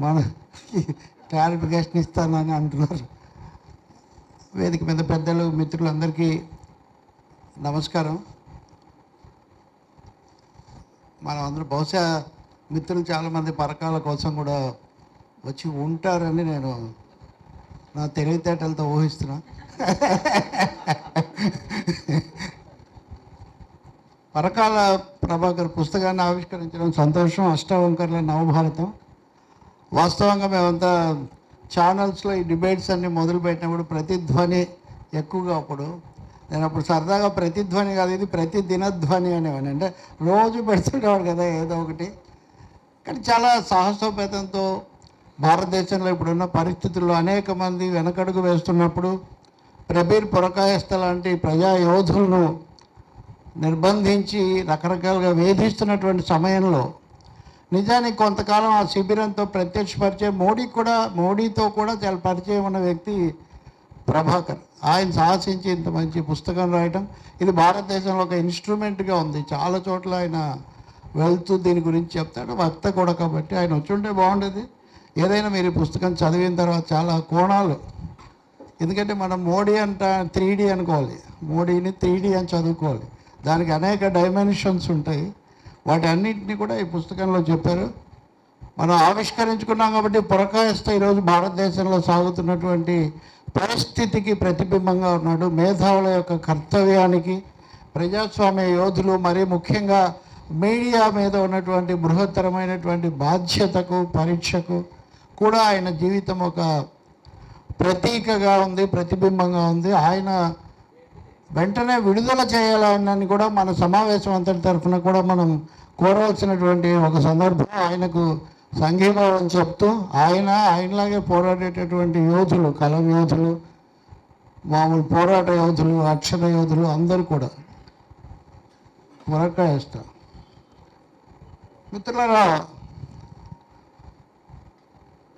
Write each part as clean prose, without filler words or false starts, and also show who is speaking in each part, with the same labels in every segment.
Speaker 1: మన క్లారిఫికేషన్ ఇస్తానని అంటున్నారు. వేదిక మీద పెద్దలు, మిత్రులందరికీ నమస్కారం. మనం అందరూ బహుశా మిత్రులు చాలామంది పరకాల కోసం కూడా వచ్చి ఉంటారని నేను నా తెలివితేటలతో ఊహిస్తున్నా. పరకాల ప్రభాకర్ పుస్తకాన్ని ఆవిష్కరించడం సంతోషం. అష్టావంకర్ల నవభారతం. వాస్తవంగా మేమంతా ఛానల్స్లో ఈ డిబేట్స్ అన్నీ మొదలుపెట్టినప్పుడు ప్రతిధ్వని ఎక్కువగా, అప్పుడు నేను అప్పుడు సరదాగా ప్రతిధ్వని కాదు, ఇది ప్రతి దినధ్వని అనేవాడిని. అంటే రోజు పెడుతుండేవాడు కదా ఏదో ఒకటి. కానీ చాలా సాహసోపేతంతో భారతదేశంలో ఇప్పుడున్న పరిస్థితుల్లో అనేక మంది వెనకడుగు వేస్తున్నప్పుడు ప్రబీర్ పురకాయస్థ లాంటి ప్రజా యోధులను నిర్బంధించి రకరకాలుగా వేధిస్తున్నటువంటి సమయంలో నిజానికి కొంతకాలం ఆ శిబిరంతో ప్రత్యక్షపరిచే మోడీతో కూడా చాలా పరిచయం ఉన్న వ్యక్తి ప్రభాకర్. ఆయన సాహసించి ఇంత మంచి పుస్తకం రాయటం, ఇది భారతదేశంలో ఒక ఇన్స్ట్రుమెంట్గా ఉంది. చాలా చోట్ల ఆయన వెళ్తూ దీని గురించి చెప్తాడు, వక్త కూడా. కాబట్టి ఆయన వచ్చి ఉంటే బాగుండేది. ఏదైనా మీరు ఈ పుస్తకం చదివిన తర్వాత చాలా కోణాలు, ఎందుకంటే మనం మోడీ 3D అనుకోవాలి, మోడీని 3D అని చదువుకోవాలి. దానికి అనేక డైమెన్షన్స్ ఉంటాయి. వాటి అన్నింటినీ కూడా ఈ పుస్తకంలో చెప్పారు. మనం ఆవిష్కరించుకున్నాం కాబట్టి పురకాయస్థ ఈరోజు భారతదేశంలో సాగుతున్నటువంటి పరిస్థితికి ప్రతిబింబంగా ఉన్నాడు. మేధావుల యొక్క కర్తవ్యానికి, ప్రజాస్వామ్య యోధులు, మరీ ముఖ్యంగా మీడియా మీద ఉన్నటువంటి బృహత్తరమైనటువంటి బాధ్యతకు, పరీక్షకు కూడా ఆయన జీవితం ఒక ప్రతీకగా ఉంది, ప్రతిబింబంగా ఉంది. ఆయన వెంటనే విడుదల చేయాలని కూడా మన సమావేశం అంతటి తరఫున కూడా మనం కోరవలసినటువంటి ఒక సందర్భం. ఆయనకు సంఘీభావం చెప్తూ ఆయనలాగే పోరాడేటటువంటి యోధులు, కలం యోధులు, మామూలు పోరాట యోధులు, అక్షర యోధులు అందరూ కూడా పురకాయస్థ. మిత్రులారా,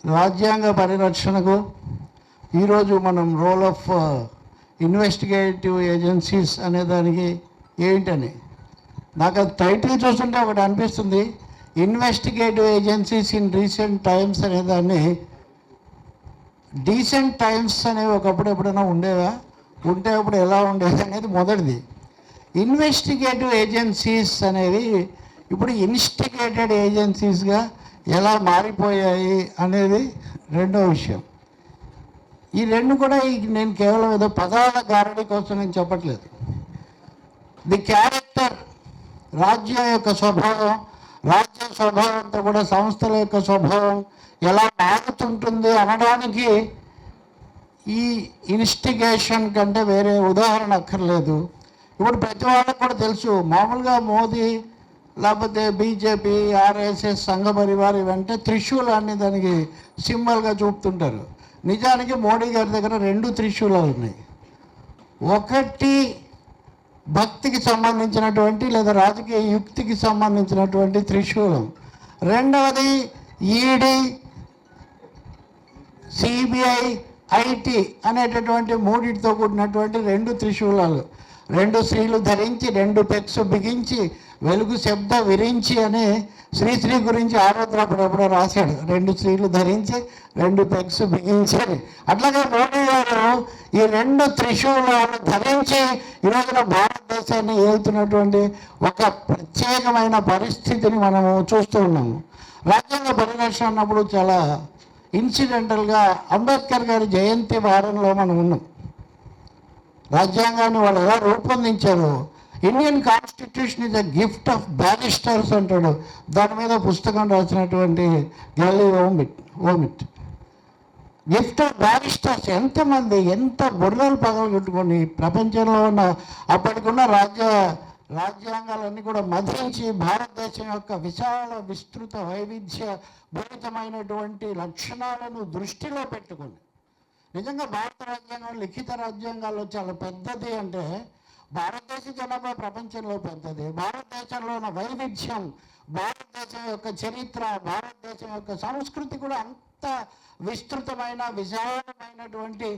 Speaker 1: రాజ్యాంగ పరిరక్షణకు ఈరోజు మనం రోల్ ఆఫ్ ఇన్వెస్టిగేటివ్ ఏజెన్సీస్ అనేదానికి ఏంటని నాకు అది టైటిల్ చూస్తుంటే ఒకటి అనిపిస్తుంది. Investigative agencies in recent times అనేదాన్ని డీసెంట్ టైమ్స్ అనేవి ఒకప్పుడు ఎప్పుడైనా ఉండేవా, ఉంటే అప్పుడు ఎలా ఉండేది అనేది మొదటిది. ఇన్వెస్టిగేటివ్ ఏజెన్సీస్ అనేవి ఇప్పుడు ఇన్స్టిగేటెడ్ ఏజెన్సీస్గా ఎలా మారిపోయాయి అనేది రెండో విషయం. ఈ రెండు కూడా నేను కేవలం ఏదో పదాల గారడీ కోసం నేను చెప్పట్లేదు. ది క్యారెక్టర్, రాజ్యం యొక్క స్వభావం, రాజ్య స్వభావంతో కూడా సంస్థల యొక్క స్వభావం ఎలా మారుతుంటుంది అనడానికి ఈ ఇన్స్టిగేషన్ కంటే వేరే ఉదాహరణ అక్కర్లేదు. ఇప్పుడు ప్రతి వాళ్ళకు కూడా తెలుసు, మామూలుగా మోదీ లేకపోతే బీజేపీ, ఆర్ఎస్ఎస్, సంఘ పరివార్ ఇవంటే త్రిశూలాన్ని దానికి సింబల్గా చూపుతుంటారు. నిజానికి మోడీ గారి దగ్గర 2 త్రిశూలాలు ఉన్నాయి. ఒకటి భక్తికి సంబంధించినటువంటి లేదా రాజకీయ యుక్తికి సంబంధించినటువంటి త్రిశూలం, రెండవది ఈడీ, సిబిఐ, ఐటీ అనేటటువంటి మూడిటితో కూడినటువంటి 2 త్రిశూలాలు. 2 స్త్రీలు ధరించి 2 పెక్స్ బిగించి వెలుగు శబ్ద విరించి అని శ్రీశ్రీ గురించి ఆరోద్రప్పుడు ఎప్పుడో రాశాడు. 2 స్త్రీలు ధరించి 2 పెక్స్ బిగించి. అట్లాగే మోడీ గారు ఈ 2 త్రిశూలాలు ధరించి ఈరోజున భారతదేశాన్ని ఏలుతున్నటువంటి ఒక ప్రత్యేకమైన పరిస్థితిని మనము చూస్తూ ఉన్నాము. రాజ్యాంగ పరిరక్షణ అన్నప్పుడు చాలా ఇన్సిడెంటల్గా అంబేద్కర్ గారి జయంతి వారంలో మనం ఉన్నాం. రాజ్యాంగాన్ని వాళ్ళు ఎలా రూపొందించారు, Indian constitution is a gift of barristers అంటాడు. దాని మీద పుస్తకం రాసినటువంటి గ్యాలీ ఓమిట్. Gift of barristers. ఎంతమంది ఎంత బుర్రలు పగలగొట్టుకొని ప్రపంచంలో ఉన్న అప్పటికున్న రాజ్యాంగాలన్నీ కూడా మదించి భారతదేశం యొక్క విశాల విస్తృత వైవిధ్య భరితమైనటువంటి లక్షణాలను దృష్టిలో పెట్టుకొని, నిజంగా భారత రాజ్యాంగం లిఖిత రాజ్యాంగాల్లో చాలా పెద్దది. అంటే భారతదేశ జనాభా ప్రపంచంలో పెద్దది. భారతదేశంలో ఉన్న వైవిధ్యం, భారతదేశం యొక్క చరిత్ర, భారతదేశం యొక్క సంస్కృతి కూడా అంత విస్తృతమైన విశాలమైనటువంటి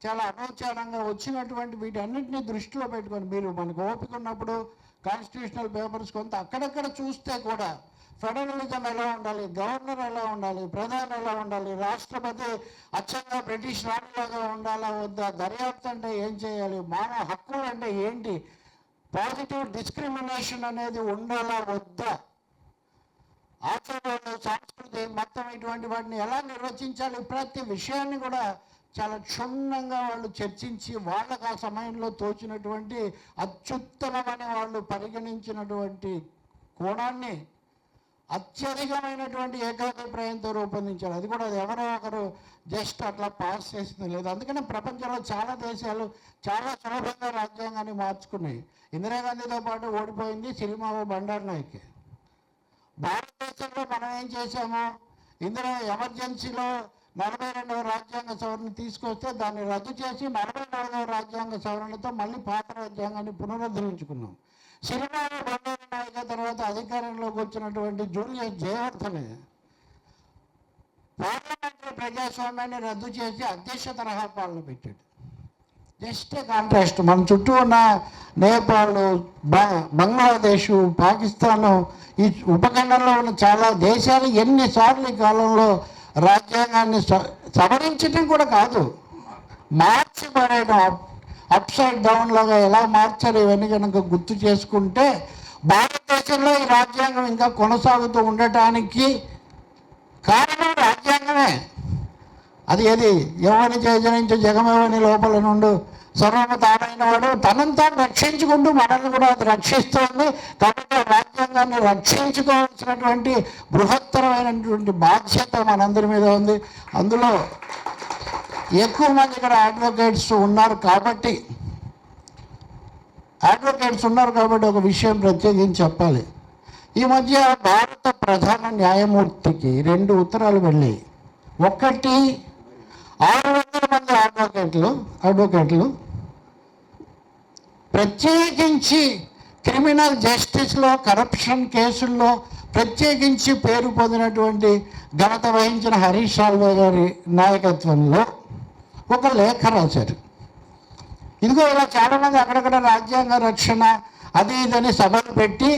Speaker 1: చాలా అనూచానంగా వచ్చినటువంటి వీటన్నిటిని దృష్టిలో పెట్టుకొని మీరు మనకు ఓపిక ఉన్నప్పుడు కాన్స్టిట్యూషనల్ పేపర్స్ కొంత అక్కడక్కడ చూస్తే కూడా ఫెడరలిజం ఎలా ఉండాలి, గవర్నర్ ఎలా ఉండాలి, ప్రధాని ఎలా ఉండాలి, రాష్ట్రపతి అచ్చంగా బ్రిటిష్ రాణిలాగా ఉండాలా వద్దా, దర్యాప్తు అంటే ఏం చేయాలి, మానవ హక్కులు అంటే ఏంటి, పాజిటివ్ డిస్క్రిమినేషన్ అనేది ఉండాలా వద్దా, ఆచారాలు, సంస్కృతి, మొత్తం ఇటువంటి వాటిని ఎలా నిర్వచించాలి, ప్రతి విషయాన్ని కూడా చాలా క్షుణ్ణంగా వాళ్ళు చర్చించి వాళ్ళకు ఆ సమయంలో తోచినటువంటి అత్యుత్తమమని వాళ్ళు పరిగణించినటువంటి కోణాన్ని అత్యధికమైనటువంటి ఏకాభిప్రాయంతో రూపొందించారు. అది కూడా అది ఎవరో ఒకరు జస్ట్ అట్లా పాస్ చేసింది లేదు. అందుకనే ప్రపంచంలో చాలా దేశాలు చాలా సులభంగా రాజ్యాంగాన్ని మార్చుకున్నాయి. ఇందిరాగాంధీతో పాటు ఓడిపోయింది సిరిమావో బండారునాయక్. భారతదేశంలో మనం ఏం చేశాము, ఇందులో ఎమర్జెన్సీలో 42వ రాజ్యాంగ సవరణ తీసుకొస్తే దాన్ని రద్దు చేసి 44వ రాజ్యాంగ సవరణతో మళ్ళీ పాత రాజ్యాంగాన్ని పునరుద్ధరించుకున్నాం. సిరిమావో బండారునాయక్ తర్వాత అధికారంలోకి వచ్చినటువంటి జూలియస్ జయవర్ధనే పార్లమెంటరీ ప్రజాస్వామ్యాన్ని రద్దు చేసి అధ్యక్ష తరహా పాలన పెట్టాడు. Just contrast. మన చుట్టూ ఉన్న నేపాల్, బంగ్లాదేశ్, పాకిస్తాన్, ఈ ఉపఖండంలో ఉన్న చాలా దేశాలు ఎన్నిసార్లు ఈ కాలంలో రాజ్యాంగాన్ని సవరించడం కూడా కాదు, మార్చి పడేయడం, అప్ సైడ్ డౌన్ లాగా ఎలా మార్చారు ఇవన్నీ కనుక గుర్తు చేసుకుంటే భారతదేశంలో ఈ రాజ్యాంగం ఇంకా కొనసాగుతూ ఉండటానికి కారణం రాజ్యాంగమే. అది ఏది ఎవరిని చేజనించి జగమెవని లోపల నుండి సర్వమతామైన వాడు తనను తాను రక్షించుకుంటూ మనల్ని కూడా అది రక్షిస్తుంది. కాబట్టి రాజ్యాంగాన్ని రక్షించుకోవాల్సినటువంటి బృహత్తరమైనటువంటి బాధ్యత మనందరి మీద ఉంది. అందులో ఎక్కువ మంది ఇక్కడ అడ్వకేట్స్ ఉన్నారు కాబట్టి ఒక విషయం ప్రత్యేకించి చెప్పాలి. ఈ మధ్య భారత ప్రధాన న్యాయమూర్తికి 2 ఉత్తరాలు వెళ్ళాయి. ఒకటి 600 మంది అడ్వకేట్లు ప్రత్యేకించి క్రిమినల్ జస్టిస్లో కరప్షన్ కేసుల్లో ప్రత్యేకించి పేరు పొందినటువంటి ఘనత వహించిన హరీష్ సాల్వే గారి నాయకత్వంలో ఒక లేఖ రాశారు. ఇదిగో ఇలా చాలామంది అక్కడక్కడ రాజ్యాంగ రక్షణ అది ఇదని సభలు పెట్టి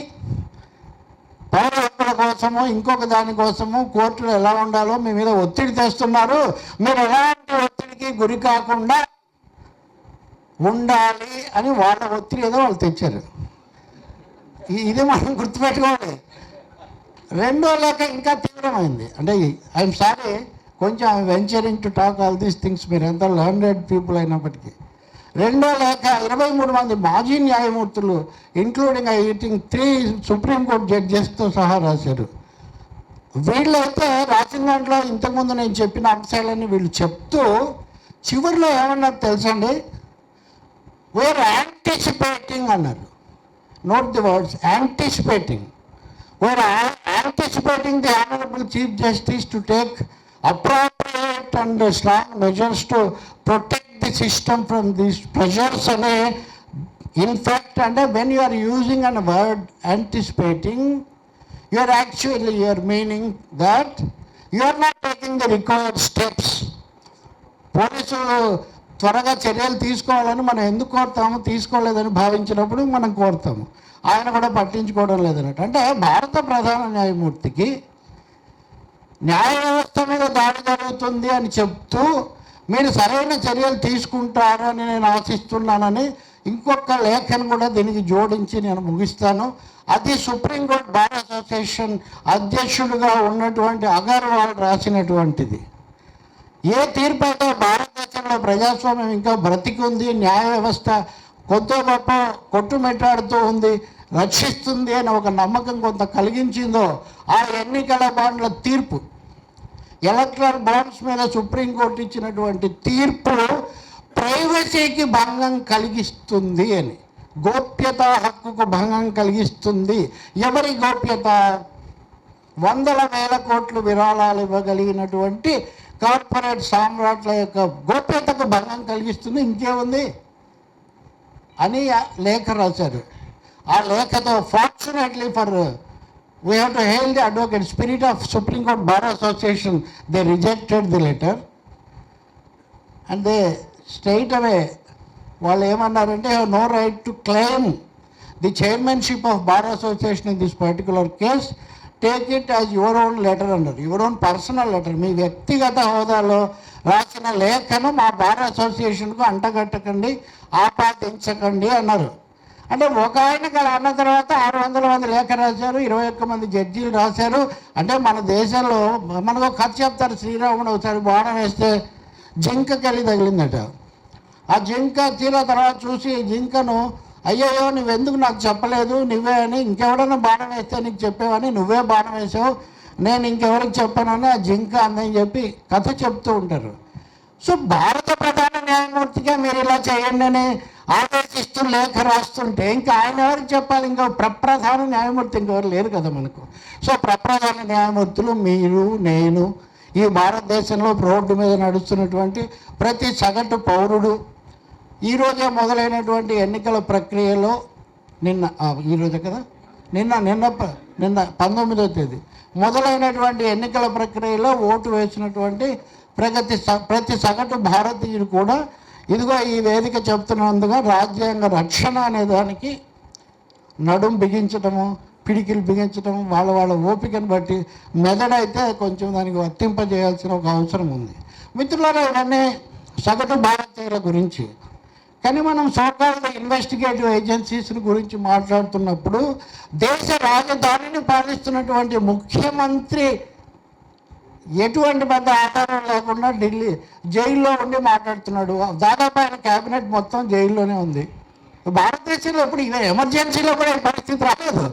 Speaker 1: పౌర హక్కుల కోసము ఇంకొక దానికోసము కోర్టులు ఎలా ఉండాలో మీ మీద ఒత్తిడి తెస్తున్నారు. మీరు ఎలాంటి ఒత్తిడికి గురి కాకుండా ఉండాలి అని వాళ్ళ ఒత్తిడి ఏదో వాళ్ళు తెచ్చారు. ఇది మనం గుర్తుపెట్టుకోవాలి. రెండో లేఖ ఇంకా తీవ్రమైంది. అంటే ఐఎమ్ సారీ, కొంచెం venturing to talk all these things, మీరు ఎంత లర్నెడ్ పీపుల్ అయినప్పటికీ. రెండో లేఖ 23 మంది మాజీ న్యాయమూర్తులు ఇంక్లూడింగ్ 3 సుప్రీంకోర్టు జడ్జెస్తో సహా రాశారు. వీళ్ళైతే రాసిన దాంట్లో ఇంతకుముందు నేను చెప్పిన అంశాలన్నీ వీళ్ళు చెప్తూ చివరిలో ఏమన్నారు తెలుసండి, వీఆర్ యాంటిసిపేటింగ్ అన్నారు. Note the words, anticipating. We are anticipating the honourable chief justice to take appropriate and strong measures to protect the system from these pressures. And in fact, and when you are using a word anticipating, you are meaning that you are not taking the required steps. పోలీసులు త్వరగా చర్యలు తీసుకోవాలని మనం ఎందుకు కోరుతాము, తీసుకోలేదని భావించినప్పుడు మనం కోరుతాము. ఆయన కూడా పట్టించుకోవడం లేదన్నట్టు. అంటే భారత ప్రధాన న్యాయమూర్తికి న్యాయ వ్యవస్థ మీద దాడి జరుగుతుంది అని చెప్తూ మీరు సరైన చర్యలు తీసుకుంటారని నేను ఆశిస్తున్నానని ఇంకొక లేఖను కూడా దీనికి జోడించి నేను ముగిస్తాను. అది సుప్రీంకోర్టు బార్ అసోసియేషన్ అధ్యక్షుడిగా ఉన్నటువంటి అగర్వాల్ రాసినటువంటిది. ఏ తీర్పు అయితే భారతదేశంలో ప్రజాస్వామ్యం ఇంకా బ్రతికి ఉంది, న్యాయ వ్యవస్థ కొత్త గొప్ప కొట్టుమెట్టాడుతూ ఉంది, రక్షిస్తుంది అని ఒక నమ్మకం కొంత కలిగించిందో ఆ ఎన్నికల బాండ్ల తీర్పు, ఎలక్ట్రల్ బాండ్స్ మీద సుప్రీంకోర్టు ఇచ్చినటువంటి తీర్పు ప్రైవసీకి భంగం కలిగిస్తుంది అని, గోప్యత హక్కుకు భంగం కలిగిస్తుంది. ఎవరి గోప్యత? 100,000 కోట్లు విరాళాలు ఇవ్వగలిగినటువంటి కార్పొరేట్ సామ్రాట్ల యొక్క గోప్యతకు భంగం కలిగిస్తుంది. ఇంకేముంది అని లేఖ రాశారు. ఆ లేఖతో fortunately for we have to hail the advocate spirit of Supreme Court Bar Association. They rejected the letter and they straight away వాళ్ళు ఏమన్నారంటే have no right to claim the chairmanship of Bar Association in this particular case. Take it as your own letter అన్నారు, your own personal letter, మీ వ్యక్తిగత హోదాలో రాసిన లేఖను మా bar అసోసియేషన్కు అంటగట్టకండి, ఆపాదించకండి అన్నారు. అంటే ఒక ఆయనకి అలా అన్న తర్వాత 600 మంది లేఖ రాశారు, 21 మంది జడ్జీలు రాశారు. అంటే మన దేశంలో మనకు ఒక కథ చెప్తారు, శ్రీరాముడు ఒకసారి బాణం వేస్తే జింకకెళ్ళి తగిలిందట. ఆ జింక తీరా తర్వాత చూసి జింకను, అయ్యయ్యో నువ్వెందుకు నాకు చెప్పలేదు, నువ్వే అని, ఇంకెవడన్నా బాణం వేస్తే నీకు చెప్పేవని, నువ్వే బాణం వేసావు, నేను ఇంకెవరికి చెప్పానని ఆ జింక అందని చెప్పి కథ చెప్తూ ఉంటారు. సో భారత ప్రధాన న్యాయమూర్తిగా మీరు ఇలా చేయండి అని ఆదేశిస్తూ లేఖ రాస్తుంటే ఇంకా ఆయన ఎవరికి చెప్పాలి? ఇంకా ప్రప్రధాన న్యాయమూర్తి ఇంకెవరు లేరు కదా మనకు. సో ప్రప్రధాన న్యాయమూర్తులు మీరు, నేను, ఈ భారతదేశంలో రోడ్డు మీద నడుస్తున్నటువంటి ప్రతి సగటు పౌరుడు. ఈరోజే మొదలైనటువంటి ఎన్నికల ప్రక్రియలో ఈరోజే కదా నిన్న 19వ తేదీ మొదలైనటువంటి ఎన్నికల ప్రక్రియలో ఓటు వేసినటువంటి ప్రతి సగటు భారతీయుడు కూడా ఇదిగో ఈ వేదిక చెప్తున్నందుగా రాజ్యాంగ రక్షణ అనే దానికి నడుం బిగించటము, పిడికిలు బిగించటము, వాళ్ళ ఓపికను బట్టి మెదడైతే కొంచెం దానికి వర్తింపజేయాల్సిన ఒక అవసరం ఉంది. మిత్రులారా, ఇవన్నీ సగటు భారతీయుల గురించి. కానీ మనం సోకాల్డ్ ఇన్వెస్టిగేటివ్ ఏజెన్సీస్ గురించి మాట్లాడుతున్నప్పుడు దేశ రాజధానిని పాలిస్తున్నటువంటి ముఖ్యమంత్రి ఎటువంటి పెద్ద ఆధారం లేకుండా జైల్లో ఉండి మాట్లాడుతున్నాడు. దాదాపు ఆయన క్యాబినెట్ మొత్తం జైల్లోనే ఉంది. భారతదేశంలో ఇప్పుడు ఎమర్జెన్సీలో కూడా ఈ పరిస్థితి రాలేదు.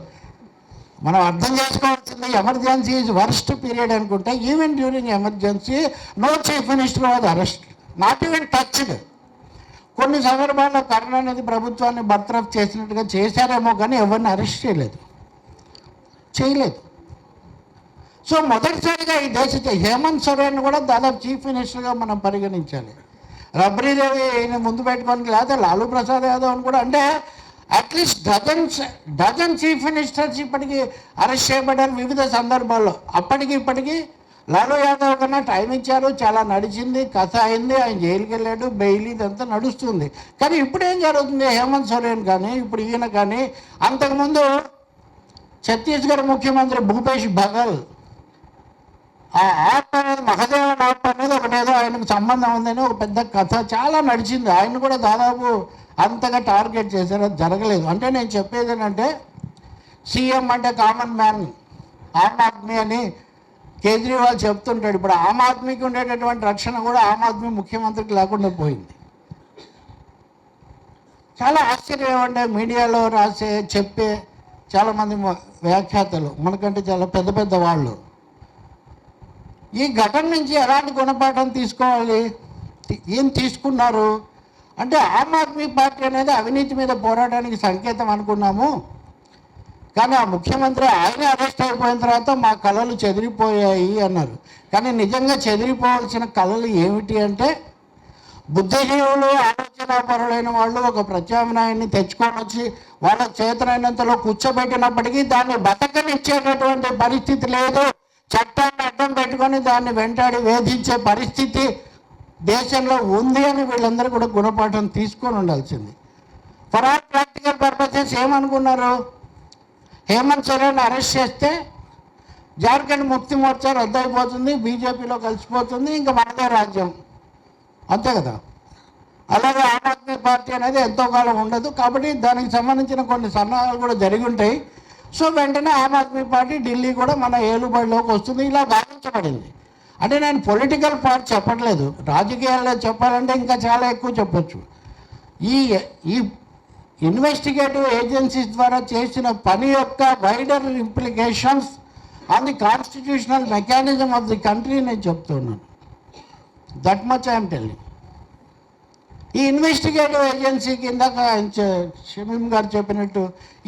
Speaker 1: మనం అర్థం చేసుకోవాల్సింది, ఎమర్జెన్సీ ఈజ్ వర్స్ట్ పీరియడ్ అనుకుంటే even during emergency no chief minister was arrest, not even touched. కొన్ని సందర్భాల్లో కరుణానిధి ప్రభుత్వాన్ని బర్తరఫ్ చేసినట్టుగా చేశారేమో కానీ ఎవరిని అరెస్ట్ చేయలేదు. సో మొదటిసారిగా ఈ దేశ హేమంత్ సోరెన్ కూడా దాదాపు చీఫ్ మినిస్టర్గా మనం పరిగణించాలి. రబ్రీదేవి ముందు పెట్టుకొని, లేదా లాలూ ప్రసాద్ యాదవ్ అని కూడా, అంటే అట్లీస్ట్ డజన్ చీఫ్ మినిస్టర్స్ ఇప్పటికీ అరెస్ట్ చేయబడ్డారు వివిధ సందర్భాల్లో. అప్పటికి ఇప్పటికీ లాలూ యాదవ్ కన్నా టైం ఇచ్చారు, చాలా నడిచింది, కథ అయింది, ఆయన జైలుకి వెళ్ళాడు, బెయిల్, ఇదంతా నడుస్తుంది. కానీ ఇప్పుడు ఏం జరుగుతుంది? హేమంత్ సోరెన్ కానీ ఇప్పుడు ఈయన కానీ, అంతకుముందు ఛత్తీస్గఢ్ ముఖ్యమంత్రి భూపేష్ బఘెల్ ఆ యాప్ అనేది, మహదేవన్ యాప్ అనేది ఒకటేదో ఆయనకు సంబంధం ఉందని ఒక పెద్ద కథ చాలా నడిచింది. ఆయన కూడా దాదాపు అంతగా టార్గెట్ చేశారు, అది జరగలేదు. అంటే నేను చెప్పేది ఏంటంటే, సీఎం అంటే కామన్ మ్యాన్, ఆమ్ ఆద్మీ అని కేజ్రీవాల్ చెప్తుంటాడు. ఇప్పుడు ఆమ్ ఆద్మీకి ఉండేటటువంటి రక్షణ కూడా ఆమ్ ఆద్మీ ముఖ్యమంత్రికి లేకుండా పోయింది. చాలా ఆశ్చర్యం ఏమంటే, మీడియాలో చెప్పే చాలామంది వ్యాఖ్యాతలు మనకంటే చాలా పెద్ద పెద్ద వాళ్ళు ఈ ఘటన నుంచి ఎలాంటి గుణపాఠం తీసుకోవాలి, ఏం తీసుకున్నారు అంటే, ఆమ్ ఆద్మీ పార్టీ అనేది అవినీతి మీద పోరాటానికి సంకేతం అనుకున్నాము, కానీ ఆ ముఖ్యమంత్రి ఆయనే అరెస్ట్ అయిపోయిన తర్వాత మా కళలు చెదిరిపోయాయి అన్నారు. కానీ నిజంగా చెదిరిపోవాల్సిన కళలు ఏమిటి అంటే, బుద్ధిజీవులు, ఆలోచనాపరులైన వాళ్ళు ఒక ప్రత్యామ్నాయాన్ని తెచ్చుకొని వచ్చి వాళ్ళ చేతనైనంతలో కూర్చోబెట్టినప్పటికీ దాన్ని బతకనిచ్చేటటువంటి పరిస్థితి లేదు. చట్టాన్ని అడ్డం పెట్టుకొని దాన్ని వెంటాడి వేధించే పరిస్థితి దేశంలో ఉంది అని వీళ్ళందరూ కూడా గుణపాఠం తీసుకొని ఉండాల్సింది. ఫర్ ఆల్ ప్రాక్టికల్ పర్పసెస్ ఏమనుకున్నారు? హేమంత్ సోరెన్ అరెస్ట్ చేస్తే జార్ఖండ్ ముక్తి మోర్చా రద్దయిపోతుంది, బీజేపీలో కలిసిపోతుంది, ఇంకా మనదే రాజ్యం, అంతే కదా. అలాగే ఆమ్ ఆద్మీ పార్టీ అనేది ఎంతో కాలం ఉండదు, కాబట్టి దానికి సంబంధించిన కొన్ని సన్నాహాలు కూడా జరిగి ఉంటాయి. సో వెంటనే ఆమ్ ఆద్మీ పార్టీ ఢిల్లీ కూడా మన ఏలుబడిలోకి వస్తుంది, ఇలా భావించబడింది. అంటే నేను పొలిటికల్ పార్ట్ చెప్పట్లేదు, రాజకీయాల్లో చెప్పాలంటే ఇంకా చాలా ఎక్కువ చెప్పచ్చు. ఈ ఇన్వెస్టిగేటివ్ ఏజెన్సీస్ ద్వారా చేసిన పని యొక్క wider implications on the constitutional mechanism of the country నేను చెప్తున్నాను. That much I'm telling. ఈ ఇన్వెస్టిగేటివ్ ఏజెన్సీ కింద షమీం గారు చెప్పినట్టు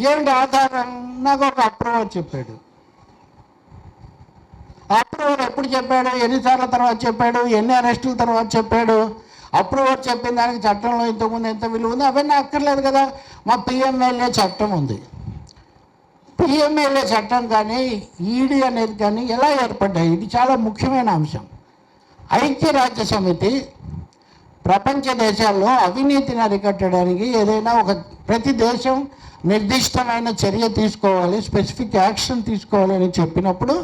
Speaker 1: ఏంటి ఆధారం? నాకు ఒక అప్రూవర్ చెప్పాడు. అప్రూవర్ ఎప్పుడు చెప్పాడు, ఎన్నిసార్ల తర్వాత చెప్పాడు, ఎన్ని అరెస్టుల తర్వాత చెప్పాడు? అప్రూవర్ చెప్పిన దానికి చట్టంలో ఇంతకుముందు ఎంత విలువ ఉంది అవన్నీ అక్కర్లేదు కదా. మా పిఎంఎల్ఏ చట్టం ఉంది. పిఎంఎల్ఏ చట్టం కానీ ఈడీ అనేది కానీ ఎలా ఏర్పడ్డాయి? ఇది చాలా ముఖ్యమైన అంశం. ఐక్యరాజ్య సమితి ప్రపంచ దేశాల్లో అవినీతిని అరికట్టడానికి ఏదైనా ఒక ప్రతి దేశం నిర్దిష్టమైన చర్య తీసుకోవాలి, స్పెసిఫిక్ యాక్షన్ తీసుకోవాలి అని చెప్పినప్పుడు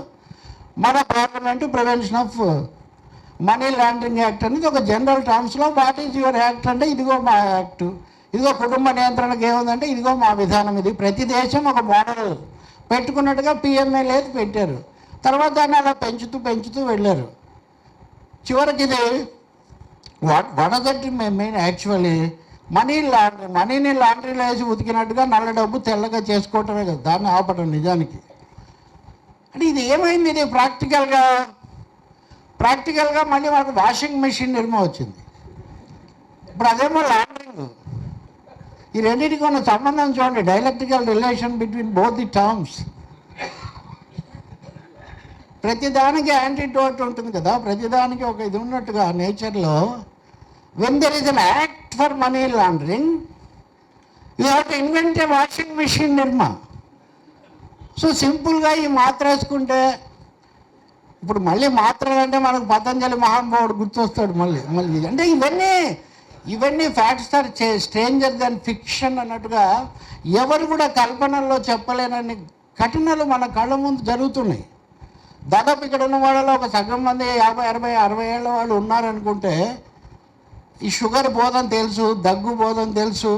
Speaker 1: మన parliament prevention of money laundering act అనేది ఒక జనరల్ టర్మ్స్లో వాట్ ఈజ్ యువర్ యాక్ట్ అంటే ఇదిగో మా యాక్టు, ఇదిగో కుటుంబ నియంత్రణకు ఏముందంటే ఇదిగో మా విధానం, ఇది ప్రతి దేశం ఒక మోడల్ పెట్టుకున్నట్టుగా పిఎంఎల్ఏ పెట్టారు. తర్వాత దాన్ని అలా పెంచుతూ వెళ్ళారు. చివరికి ఇది వడదట్టి మెయిన్ యాక్చువల్లీ మనీని లాండ్రీలో వేసి ఉతికినట్టుగా నల్ల డబ్బు తెల్లగా చేసుకోవటమే కదా, దాన్ని ఆపటం నిజానికి. అంటే ఇది ఏమైంది, ఇది ప్రాక్టికల్గా మళ్ళీ మాకు వాషింగ్ మెషిన్ నిర్మా వచ్చింది. ఇప్పుడు అదేమో లాండ్రింగ్. ఈ రెండింటికి ఉన్న సంబంధం చూడండి, dialectical relation between both the terms. ప్రతిదానికి యాంటీడోట్ ఉంటుంది కదా, ప్రతిదానికి ఒక ఇది ఉన్నట్టుగా నేచర్లో. When there is an act for money laundering you have to invent a washing machine Nirma. So సింపుల్గా ఈ మాత్ర వేసుకుంటే, ఇప్పుడు మళ్ళీ మాత్రలు అంటే మనకు పతంజలి మహానుభావుడు గుర్తొస్తాడు మళ్ళీ అంటే ఇవన్నీ facts are stranger than fiction అన్నట్టుగా ఎవరు కూడా కల్పనల్లో చెప్పలేనన్ని ఘటనలు మన కళ్ళ ముందు జరుగుతున్నాయి. దాదాపు ఇక్కడ ఉన్న వాళ్ళలో ఒక సగం మంది 50, 60, 60 ఏళ్ళ వాళ్ళు ఉన్నారనుకుంటే ఈ షుగర్ పోదని తెలుసు, దగ్గు పోదని తెలుసు,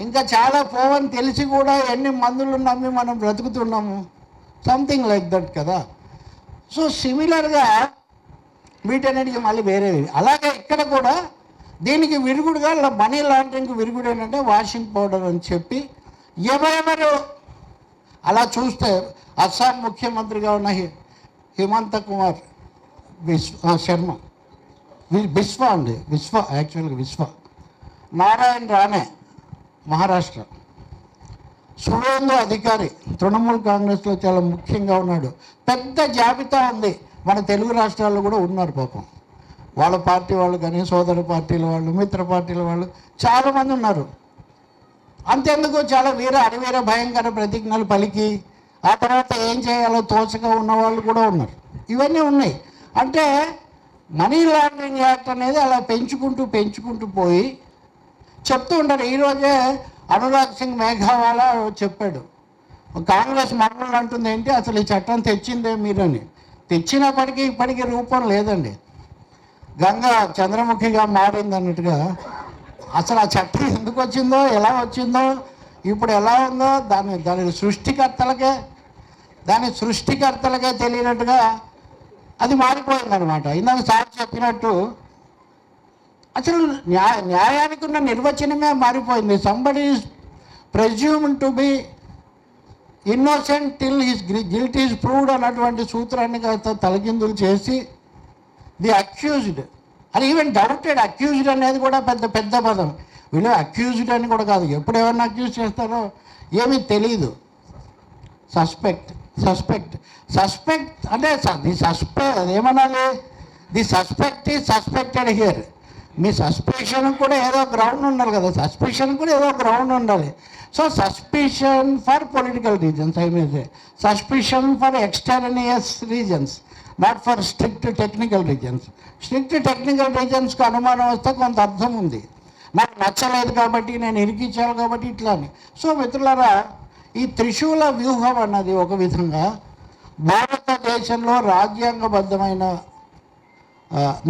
Speaker 1: ఇంకా చాలా పోవని తెలిసి కూడా ఎన్ని మందులు నమ్మి మనం బ్రతుకుతున్నాము. సంథింగ్ లైక్ దట్ కదా. సో సిమిలర్గా వీటన్నిటికి మళ్ళీ వేరేవి. అలాగే ఇక్కడ కూడా దీనికి విరుగుడుగా మనీ లాండరింగ్కి విరుగుడు ఏంటంటే వాషింగ్ పౌడర్ అని చెప్పి ఎవరెవరు అలా చూస్తే అస్సాం ముఖ్యమంత్రిగా ఉన్న హిమంత కుమార్ శర్మ, విశ్వ నారాయణ రాణే మహారాష్ట్ర, సువేందు అధికారి తృణమూల్ కాంగ్రెస్లో చాలా ముఖ్యంగా ఉన్నాడు. పెద్ద జాబితా ఉంది. మన తెలుగు రాష్ట్రాల్లో కూడా ఉన్నారు పాపం. వాళ్ళ పార్టీ వాళ్ళు కానీ, సోదర పార్టీల వాళ్ళు, మిత్ర పార్టీల వాళ్ళు చాలామంది ఉన్నారు. అంతెందుకు చాలా అడివీర భయంకర ప్రతిజ్ఞలు పలికి ఆ తర్వాత ఏం చేయాలో తోచగా ఉన్నవాళ్ళు కూడా ఉన్నారు. ఇవన్నీ ఉన్నాయి. అంటే మనీ లాండరింగ్ యాక్ట్ అనేది అలా పెంచుకుంటూ పోయి చెప్తూ ఉంటారు. ఈరోజే అనురాగ్ సింగ్ మేఘవాలా చెప్పాడు, కాంగ్రెస్ మమ్మల్ని అంటుంది ఏంటి, అసలు ఈ చట్టం తెచ్చిందే మీరని. తెచ్చినప్పటికీ ఇప్పటికీ రూపం లేదండి. గంగా చంద్రముఖిగా మారింది అన్నట్టుగా. అసలు ఆ చట్టం ఎందుకు వచ్చిందో, ఎలా వచ్చిందో, ఇప్పుడు ఎలా ఉందో దాని సృష్టికర్తలకే తెలియనట్టుగా అది మారిపోయిందనమాట. ఇందాక సార్ చెప్పినట్టు అసలు న్యాయానికి ఉన్న నిర్వచనమే మారిపోయింది. Somebody is presumed to be innocent till his guilt is proved అన్నటువంటి సూత్రాన్ని తలకిందులు చేసి ది అక్యూజ్డ్ అని ఈవెన్ డౌటెడ్. అక్యూజ్డ్ అనేది కూడా పెద్ద పదం. వీళ్ళు అక్యూజ్డ్ అని కూడా కాదు, ఎప్పుడు ఎవరిని అక్యూజ్ చేస్తారో ఏమీ తెలియదు. సస్పెక్ట్ అంటే ఏమనాలి, the suspect is suspected here. Me suspicion కూడా ఏదో గ్రౌండ్ ఉండాలి కదా, సస్పెషన్ కూడా ఏదో గ్రౌండ్ ఉండాలి. So suspicion for political reasons, suspicion for extraneous reasons, not for strict technical reasons. Strict technical రీజన్స్కి అనుమానం వస్తే కొంత అర్థం ఉంది. నాకు నచ్చలేదు కాబట్టి, నేను ఇరికించాను కాబట్టి ఇట్లా అని. సో మిత్రులారా, ఈ త్రిశూల వ్యూహం అన్నది ఒక విధంగా భారతదేశంలో రాజ్యాంగబద్ధమైన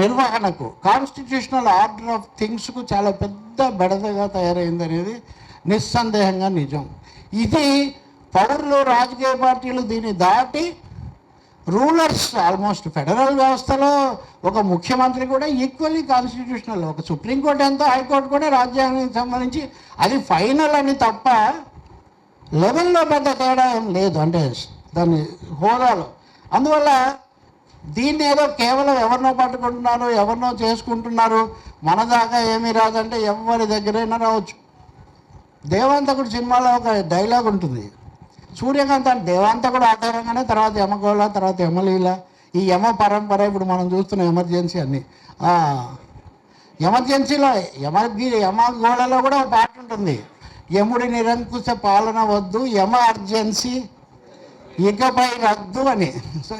Speaker 1: నిర్వహణకు, కాన్స్టిట్యూషనల్ ఆర్డర్ ఆఫ్ థింగ్స్కు చాలా పెద్ద బెడదగా తయారైంది అనేది నిస్సందేహంగా నిజం. ఇది పౌరులు, రాజకీయ పార్టీలు దీన్ని దాటి రూలర్స్, ఆల్మోస్ట్ ఫెడరల్ వ్యవస్థలో ఒక ముఖ్యమంత్రి కూడా ఈక్వల్లీ కాన్స్టిట్యూషనల్. ఒక సుప్రీంకోర్టు ఎంతో, హైకోర్టు కూడా రాజ్యాంగానికి సంబంధించి అది ఫైనల్ అని తప్ప లెవెల్లో పెద్ద తేడా ఏం లేదు, అంటే దాని హోదాలో. అందువల్ల దీన్ని ఏదో కేవలం ఎవరినో పట్టుకుంటున్నారు, ఎవరినో చేసుకుంటున్నారు, మన దాకా ఏమీ రాదంటే ఎవరి దగ్గరైనా రావచ్చు. దేవాంతకుడు సినిమాలో ఒక డైలాగ్ ఉంటుంది, సూర్యకాంత్ అంటే దేవాంతకుడు ఆధారంగానే తర్వాత యమగోళ, తర్వాత యమలీల, ఈ యమ పరంపర ఇప్పుడు మనం చూస్తున్న ఎమర్జెన్సీ అన్నీ. ఎమర్జెన్సీలో యమగోళలో కూడా ఒక పాట ఉంటుంది, యముడి నిరంకుశ పాలన వద్దు, యమ అర్జెన్సీ ఇకపై రద్దు అని. సో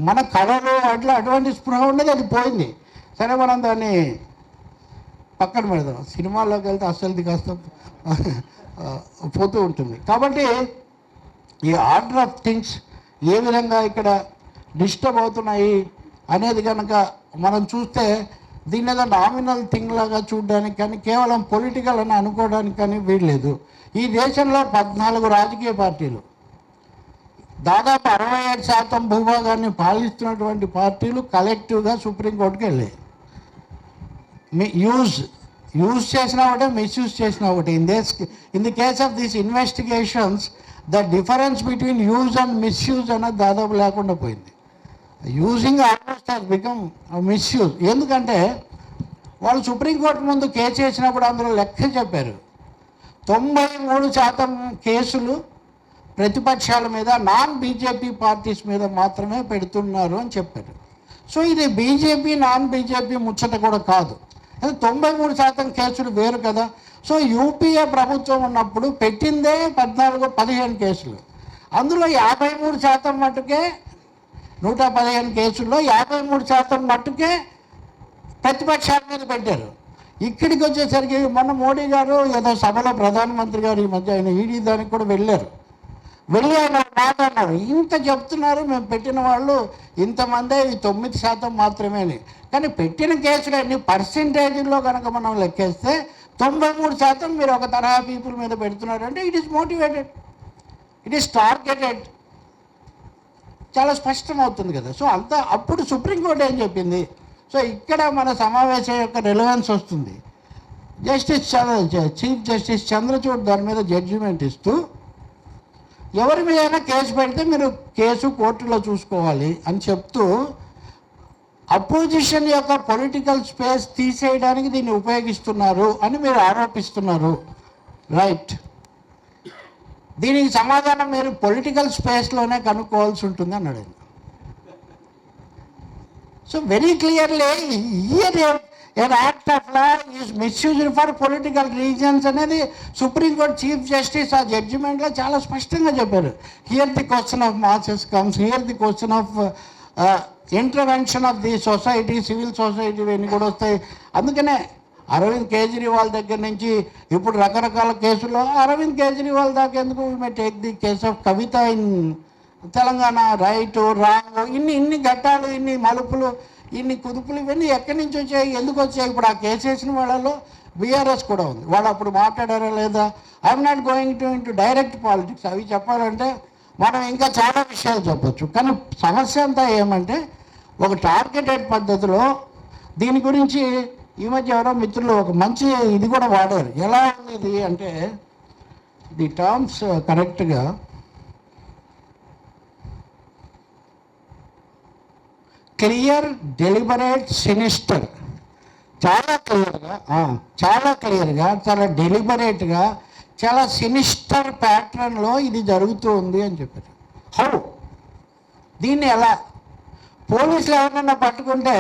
Speaker 1: మన కళలు అట్లా అటువంటి స్పృహ ఉండేది, అది పోయింది. సరే, మనం దాన్ని పక్కన పెడదాం, సినిమాల్లోకి వెళ్తే అసలుది కాస్త పోతూ ఉంటుంది. కాబట్టి ఈ ఆర్డర్ ఆఫ్ థింగ్స్ ఏ విధంగా ఇక్కడ డిస్టర్బ్ అవుతున్నాయి అనేది కనుక మనం చూస్తే దీన్ని ఏదో నామినల్ థింగ్ లాగా చూడడానికి కానీ కేవలం పొలిటికల్ అని అనుకోవడానికి కానీ వీల్లేదు. ఈ దేశంలో 14 రాజకీయ పార్టీలు, దాదాపు 67% భూభాగాన్ని పాలిస్తున్నటువంటి పార్టీలు కలెక్టివ్గా సుప్రీంకోర్టుకి వెళ్ళాయి. యూజ్ చేసిన ఒకటే, మిస్యూజ్ చేసిన ఒకటి. In the case of these investigations the difference between use and misuse అనేది దాదాపు లేకుండా పోయింది. Using almost has become misuse. ఎందుకంటే వాళ్ళు సుప్రీంకోర్టు ముందు కేసు వేసినప్పుడు అందులో లెక్క చెప్పారు, 93% కేసులు ప్రతిపక్షాల మీద, నాన్ బీజేపీ పార్టీస్ మీద మాత్రమే పెడుతున్నారు అని చెప్పారు. సో ఇది బీజేపీ నాన్ బీజేపీ ముచ్చట కూడా కాదు, అది 93% కేసులు వేరు కదా. సో యూపీఏ ప్రభుత్వం ఉన్నప్పుడు పెట్టిందే 14-15 కేసులు, అందులో 53% మట్టుకే 115 కేసుల్లో 53% మట్టుకే ప్రతిపక్షాల మీద పెట్టారు. ఇక్కడికి వచ్చేసరికి మొన్న మోడీ గారు ఏదో సభలో ప్రధానమంత్రి గారు ఈ మధ్య ఆయన ఈడీ దానికి కూడా వెళ్ళి ఆయన మాట అన్నారు, ఇంత చెప్తున్నారు మేము పెట్టిన వాళ్ళు ఇంతమందే, 9% మాత్రమే. కానీ పెట్టిన కేసులన్నీ పర్సెంటేజ్లో కనుక మనం లెక్కేస్తే 93% మీరు ఒక తరహా పీపుల్ మీద పెడుతున్నారంటే it is motivated, it is targeted, చాలా స్పష్టమవుతుంది కదా. సో అప్పుడు సుప్రీంకోర్టు ఏం చెప్పింది? సో ఇక్కడ మన సమావేశం యొక్క రెలవెన్స్ వస్తుంది. చీఫ్ జస్టిస్ చంద్రచూడ్ దాని మీద జడ్జిమెంట్ ఇస్తూ, ఎవరి మీద కేసు పెడితే మీరు కేసు కోర్టులో చూసుకోవాలి అని చెప్తూ, అపోజిషన్ యొక్క పొలిటికల్ స్పేస్ తీసేయడానికి దీన్ని ఉపయోగిస్తున్నారు అని మీరు ఆరోపిస్తున్నారు, రైట్? దీనికి సమాధానం మీరు పొలిటికల్ స్పేస్లోనే కనుక్కోవాల్సి ఉంటుంది అన్నాడు. So very clearly here an act of law is misused for political reasons అనేది సుప్రీంకోర్టు చీఫ్ జస్టిస్ ఆ జడ్జిమెంట్లో చాలా స్పష్టంగా చెప్పారు. Here the question of masses comes, here the question of intervention of the society, civil society ఇవన్నీ కూడా వస్తాయి. అందుకనే అరవింద్ కేజ్రీవాల్ దగ్గర నుంచి ఇప్పుడు రకరకాల కేసుల్లో అరవింద్ కేజ్రీవాల్ దాకా ఎందుకు, may take the case of Kavitha in Telangana, right wrong, ఇన్ని ఘట్టాలు, ఇన్ని మలుపులు, ఇన్ని కుదుపులు, ఇవన్నీ ఎక్కడి నుంచి వచ్చాయి, ఎందుకు వచ్చాయి? ఇప్పుడు ఆ కేసు వేసిన వాళ్ళలో బీఆర్ఎస్ కూడా ఉంది. వాళ్ళు అప్పుడు మాట్లాడారా లేదా? I'm not going to direct politics. అవి చెప్పాలంటే మనం ఇంకా చాలా విషయాలు చెప్పచ్చు. కానీ సమస్య అంతా ఏమంటే ఒక టార్గెటెడ్ పద్ధతిలో దీని గురించి ఈ మధ్య ఎవరో మిత్రులు ఒక మంచి ఇది కూడా వాడారు. ఎలా ఉంది ఇది అంటే, ది టర్మ్స్ కరెక్ట్గా క్లియర్, డెలిబరేట్, సినిస్టర్, చాలా క్లియర్గా చాలా డెలిబరేట్గా చాలా సినిస్టర్ ప్యాటర్న్లో ఇది జరుగుతూ ఉంది అని చెప్పారు. హౌ? దీన్ని ఎలా? పోలీసులు ఎవరినన్నా పట్టుకుంటే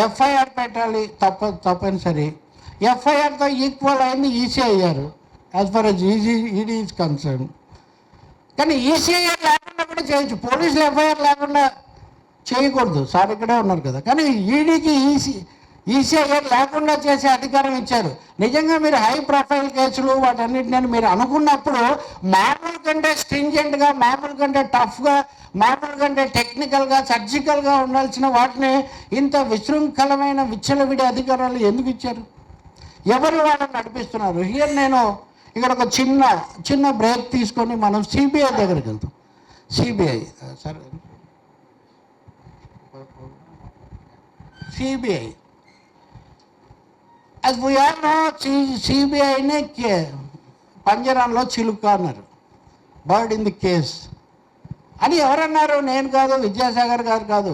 Speaker 1: ఎఫ్ఐఆర్ పెట్టాలి, తప్పనిసరి. ఎఫ్ఐఆర్తో ఈక్వల్ అయింది ECIR as for as ED is concern. కానీ ఈసీఐఆర్ లేకుండా కూడా చేయొచ్చు, పోలీసులు ఎఫ్ఐఆర్ లేకుండా చేయకూడదు. సార్ ఇక్కడే ఉన్నారు కదా. కానీ ఈడీకి ఈసీఐఆర్ లేకుండా చేసే అధికారం ఇచ్చారు. నిజంగా మీరు హై ప్రొఫైల్ కేసులు వాటన్నిటిని మీరు అనుకున్నప్పుడు మామూలు కంటే స్ట్రింజెంట్గా, మామూలు కంటే టఫ్గా, మామూలు కంటే టెక్నికల్గా, సర్జికల్గా ఉండాల్సిన వాటిని ఇంత విశృంఖలమైన విచ్చలవిడి అధికారాలు ఎందుకు ఇచ్చారు? ఎవరు వాళ్ళని నడిపిస్తున్నారు? హియర్ నేను ఇక్కడ ఒక చిన్న బ్రేక్ తీసుకొని మనం సిబిఐ దగ్గరికి వెళ్తాం. సిబిఐ సార్, సిబిఐ అది వీఆర్నో సిబిఐనే పంజరంలో చిలుక అన్నారు, బర్డ్ ఇన్ ది కేస్ అని ఎవరన్నారు? నేను కాదు, విద్యాసాగర్ గారు కాదు,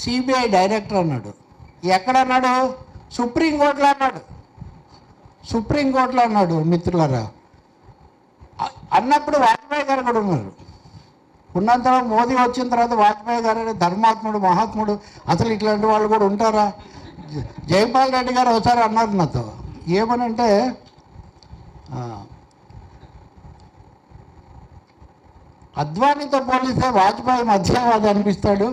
Speaker 1: సిబిఐ డైరెక్టర్ అన్నాడు. ఎక్కడన్నాడు? సుప్రీంకోర్టులో అన్నాడు. మిత్రులారా, అన్నప్పుడు వాజ్పేయి గారు కూడా ఉన్నారు. ఉన్నంత మోదీ వచ్చిన తర్వాత వాజ్పేయి గారు అనే ధర్మాత్ముడు, మహాత్ముడు, అసలు ఇట్లాంటి వాళ్ళు కూడా ఉంటారా? జైపాల్ రెడ్డి గారు ఒకసారి అన్నారు నాతో, ఏమనంటే అద్వానీతో పోలిస్తే వాజ్పేయి మధ్యవాది అనిపిస్తాడు,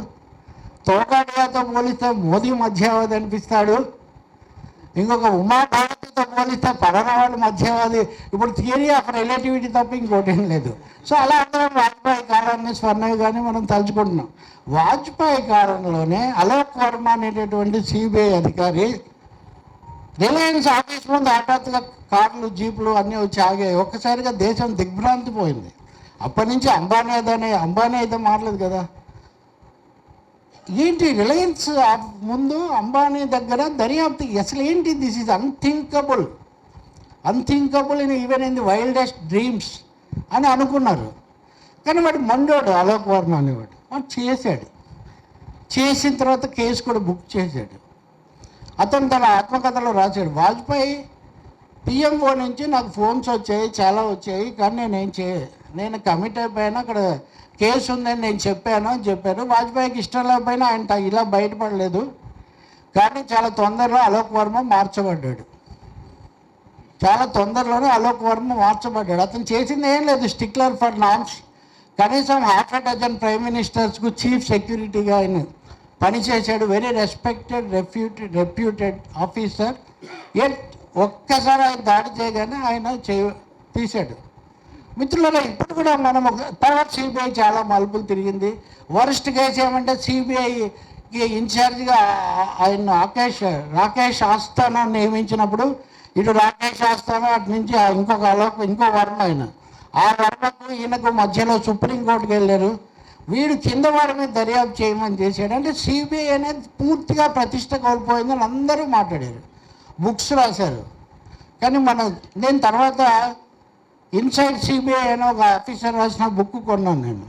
Speaker 1: తోగాడియాతో పోలిస్తే మోదీ మధ్యవాది అనిపిస్తాడు, ఇంకొక ఉమాభారతితో పోలిస్తే పడనవాళ్ళు మధ్యవాది. ఇప్పుడు థియరీ ఆఫ్ రిలేటివిటీ తప్ప ఇంకోటి ఏం లేదు. సో అలా అందరం వాజ్పేయి కాలాన్ని స్వర్ణవి కానీ మనం తలుచుకుంటున్నాం. వాజ్పేయి కాలంలోనే అలోక్ వర్మ అనేటటువంటి సిబిఐ అధికారి రిలయన్స్ ఆఫీస్ ముందు హఠాత్తుగా కార్లు జీపులు అన్నీ వచ్చి ఆగాయి. ఒక్కసారిగా దేశం దిగ్భ్రాంతి పోయింది. అప్పటి నుంచి అంబానీ అయితే మారలేదు కదా. ఏంటి రిలయన్స్ ముందు అంబానీ దగ్గర దర్యాప్తు అసలు ఏంటి? This is unthinkable in even in the wildest dreams అని అనుకున్నారు. కానీ వాడు మండోడు అలోక్ వర్మ అనేవాడు. వాడు చేసిన తర్వాత కేసు కూడా బుక్ చేశాడు. అతను తన ఆత్మకథలో రాశాడు, వాజ్పేయి పిఎంఓ నుంచి నాకు ఫోన్స్ వచ్చాయి, చాలా వచ్చాయి, కానీ నేను కమిట్ అయిపోయాను, అక్కడ కేసు ఉందని నేను చెప్పాను. వాజ్పేయికి ఇష్టం లేకపోయినా ఆయన ఇలా బయటపడలేదు. కానీ చాలా తొందరలో అలోక్ వర్మ మార్చబడ్డాడు. అతను చేసింది ఏం లేదు, స్టిక్లర్ ఫర్ నామ్స్. కనీసం 6 ప్రైమ్ మినిస్టర్స్కు చీఫ్ సెక్యూరిటీగా ఆయన పనిచేశాడు. Very reputed officer. ఒక్కసారి ఆయన దాడి చేయగానే ఆయన తీశాడు. మిత్రులారా, ఇప్పుడు కూడా మనం తర్వాత సిబిఐ చాలా మలుపులు తిరిగింది. వరస్ట్ కేసు ఏమంటే సిబిఐకి ఇన్ఛార్జిగా ఆయన రాకేష్ ఆస్థానా నియమించినప్పుడు ఇటు రాకేష్ ఆస్థానా అటు నుంచి ఇంకో వర్మ ఆ వర్మకు ఈయనకు మధ్యలో సుప్రీంకోర్టుకి వెళ్ళారు. వీడు కింద వారి మీద దర్యాప్తు చేయమని చేశాడు. అంటే సిబిఐ అనేది పూర్తిగా ప్రతిష్ట కోల్పోయిందని అందరూ మాట్లాడారు, బుక్స్ రాశారు. కానీ నేను తర్వాత ఇన్సైడ్ సిబిఐ అనే ఒక ఆఫీసర్ రాసిన బుక్ కొన్నాను. నేను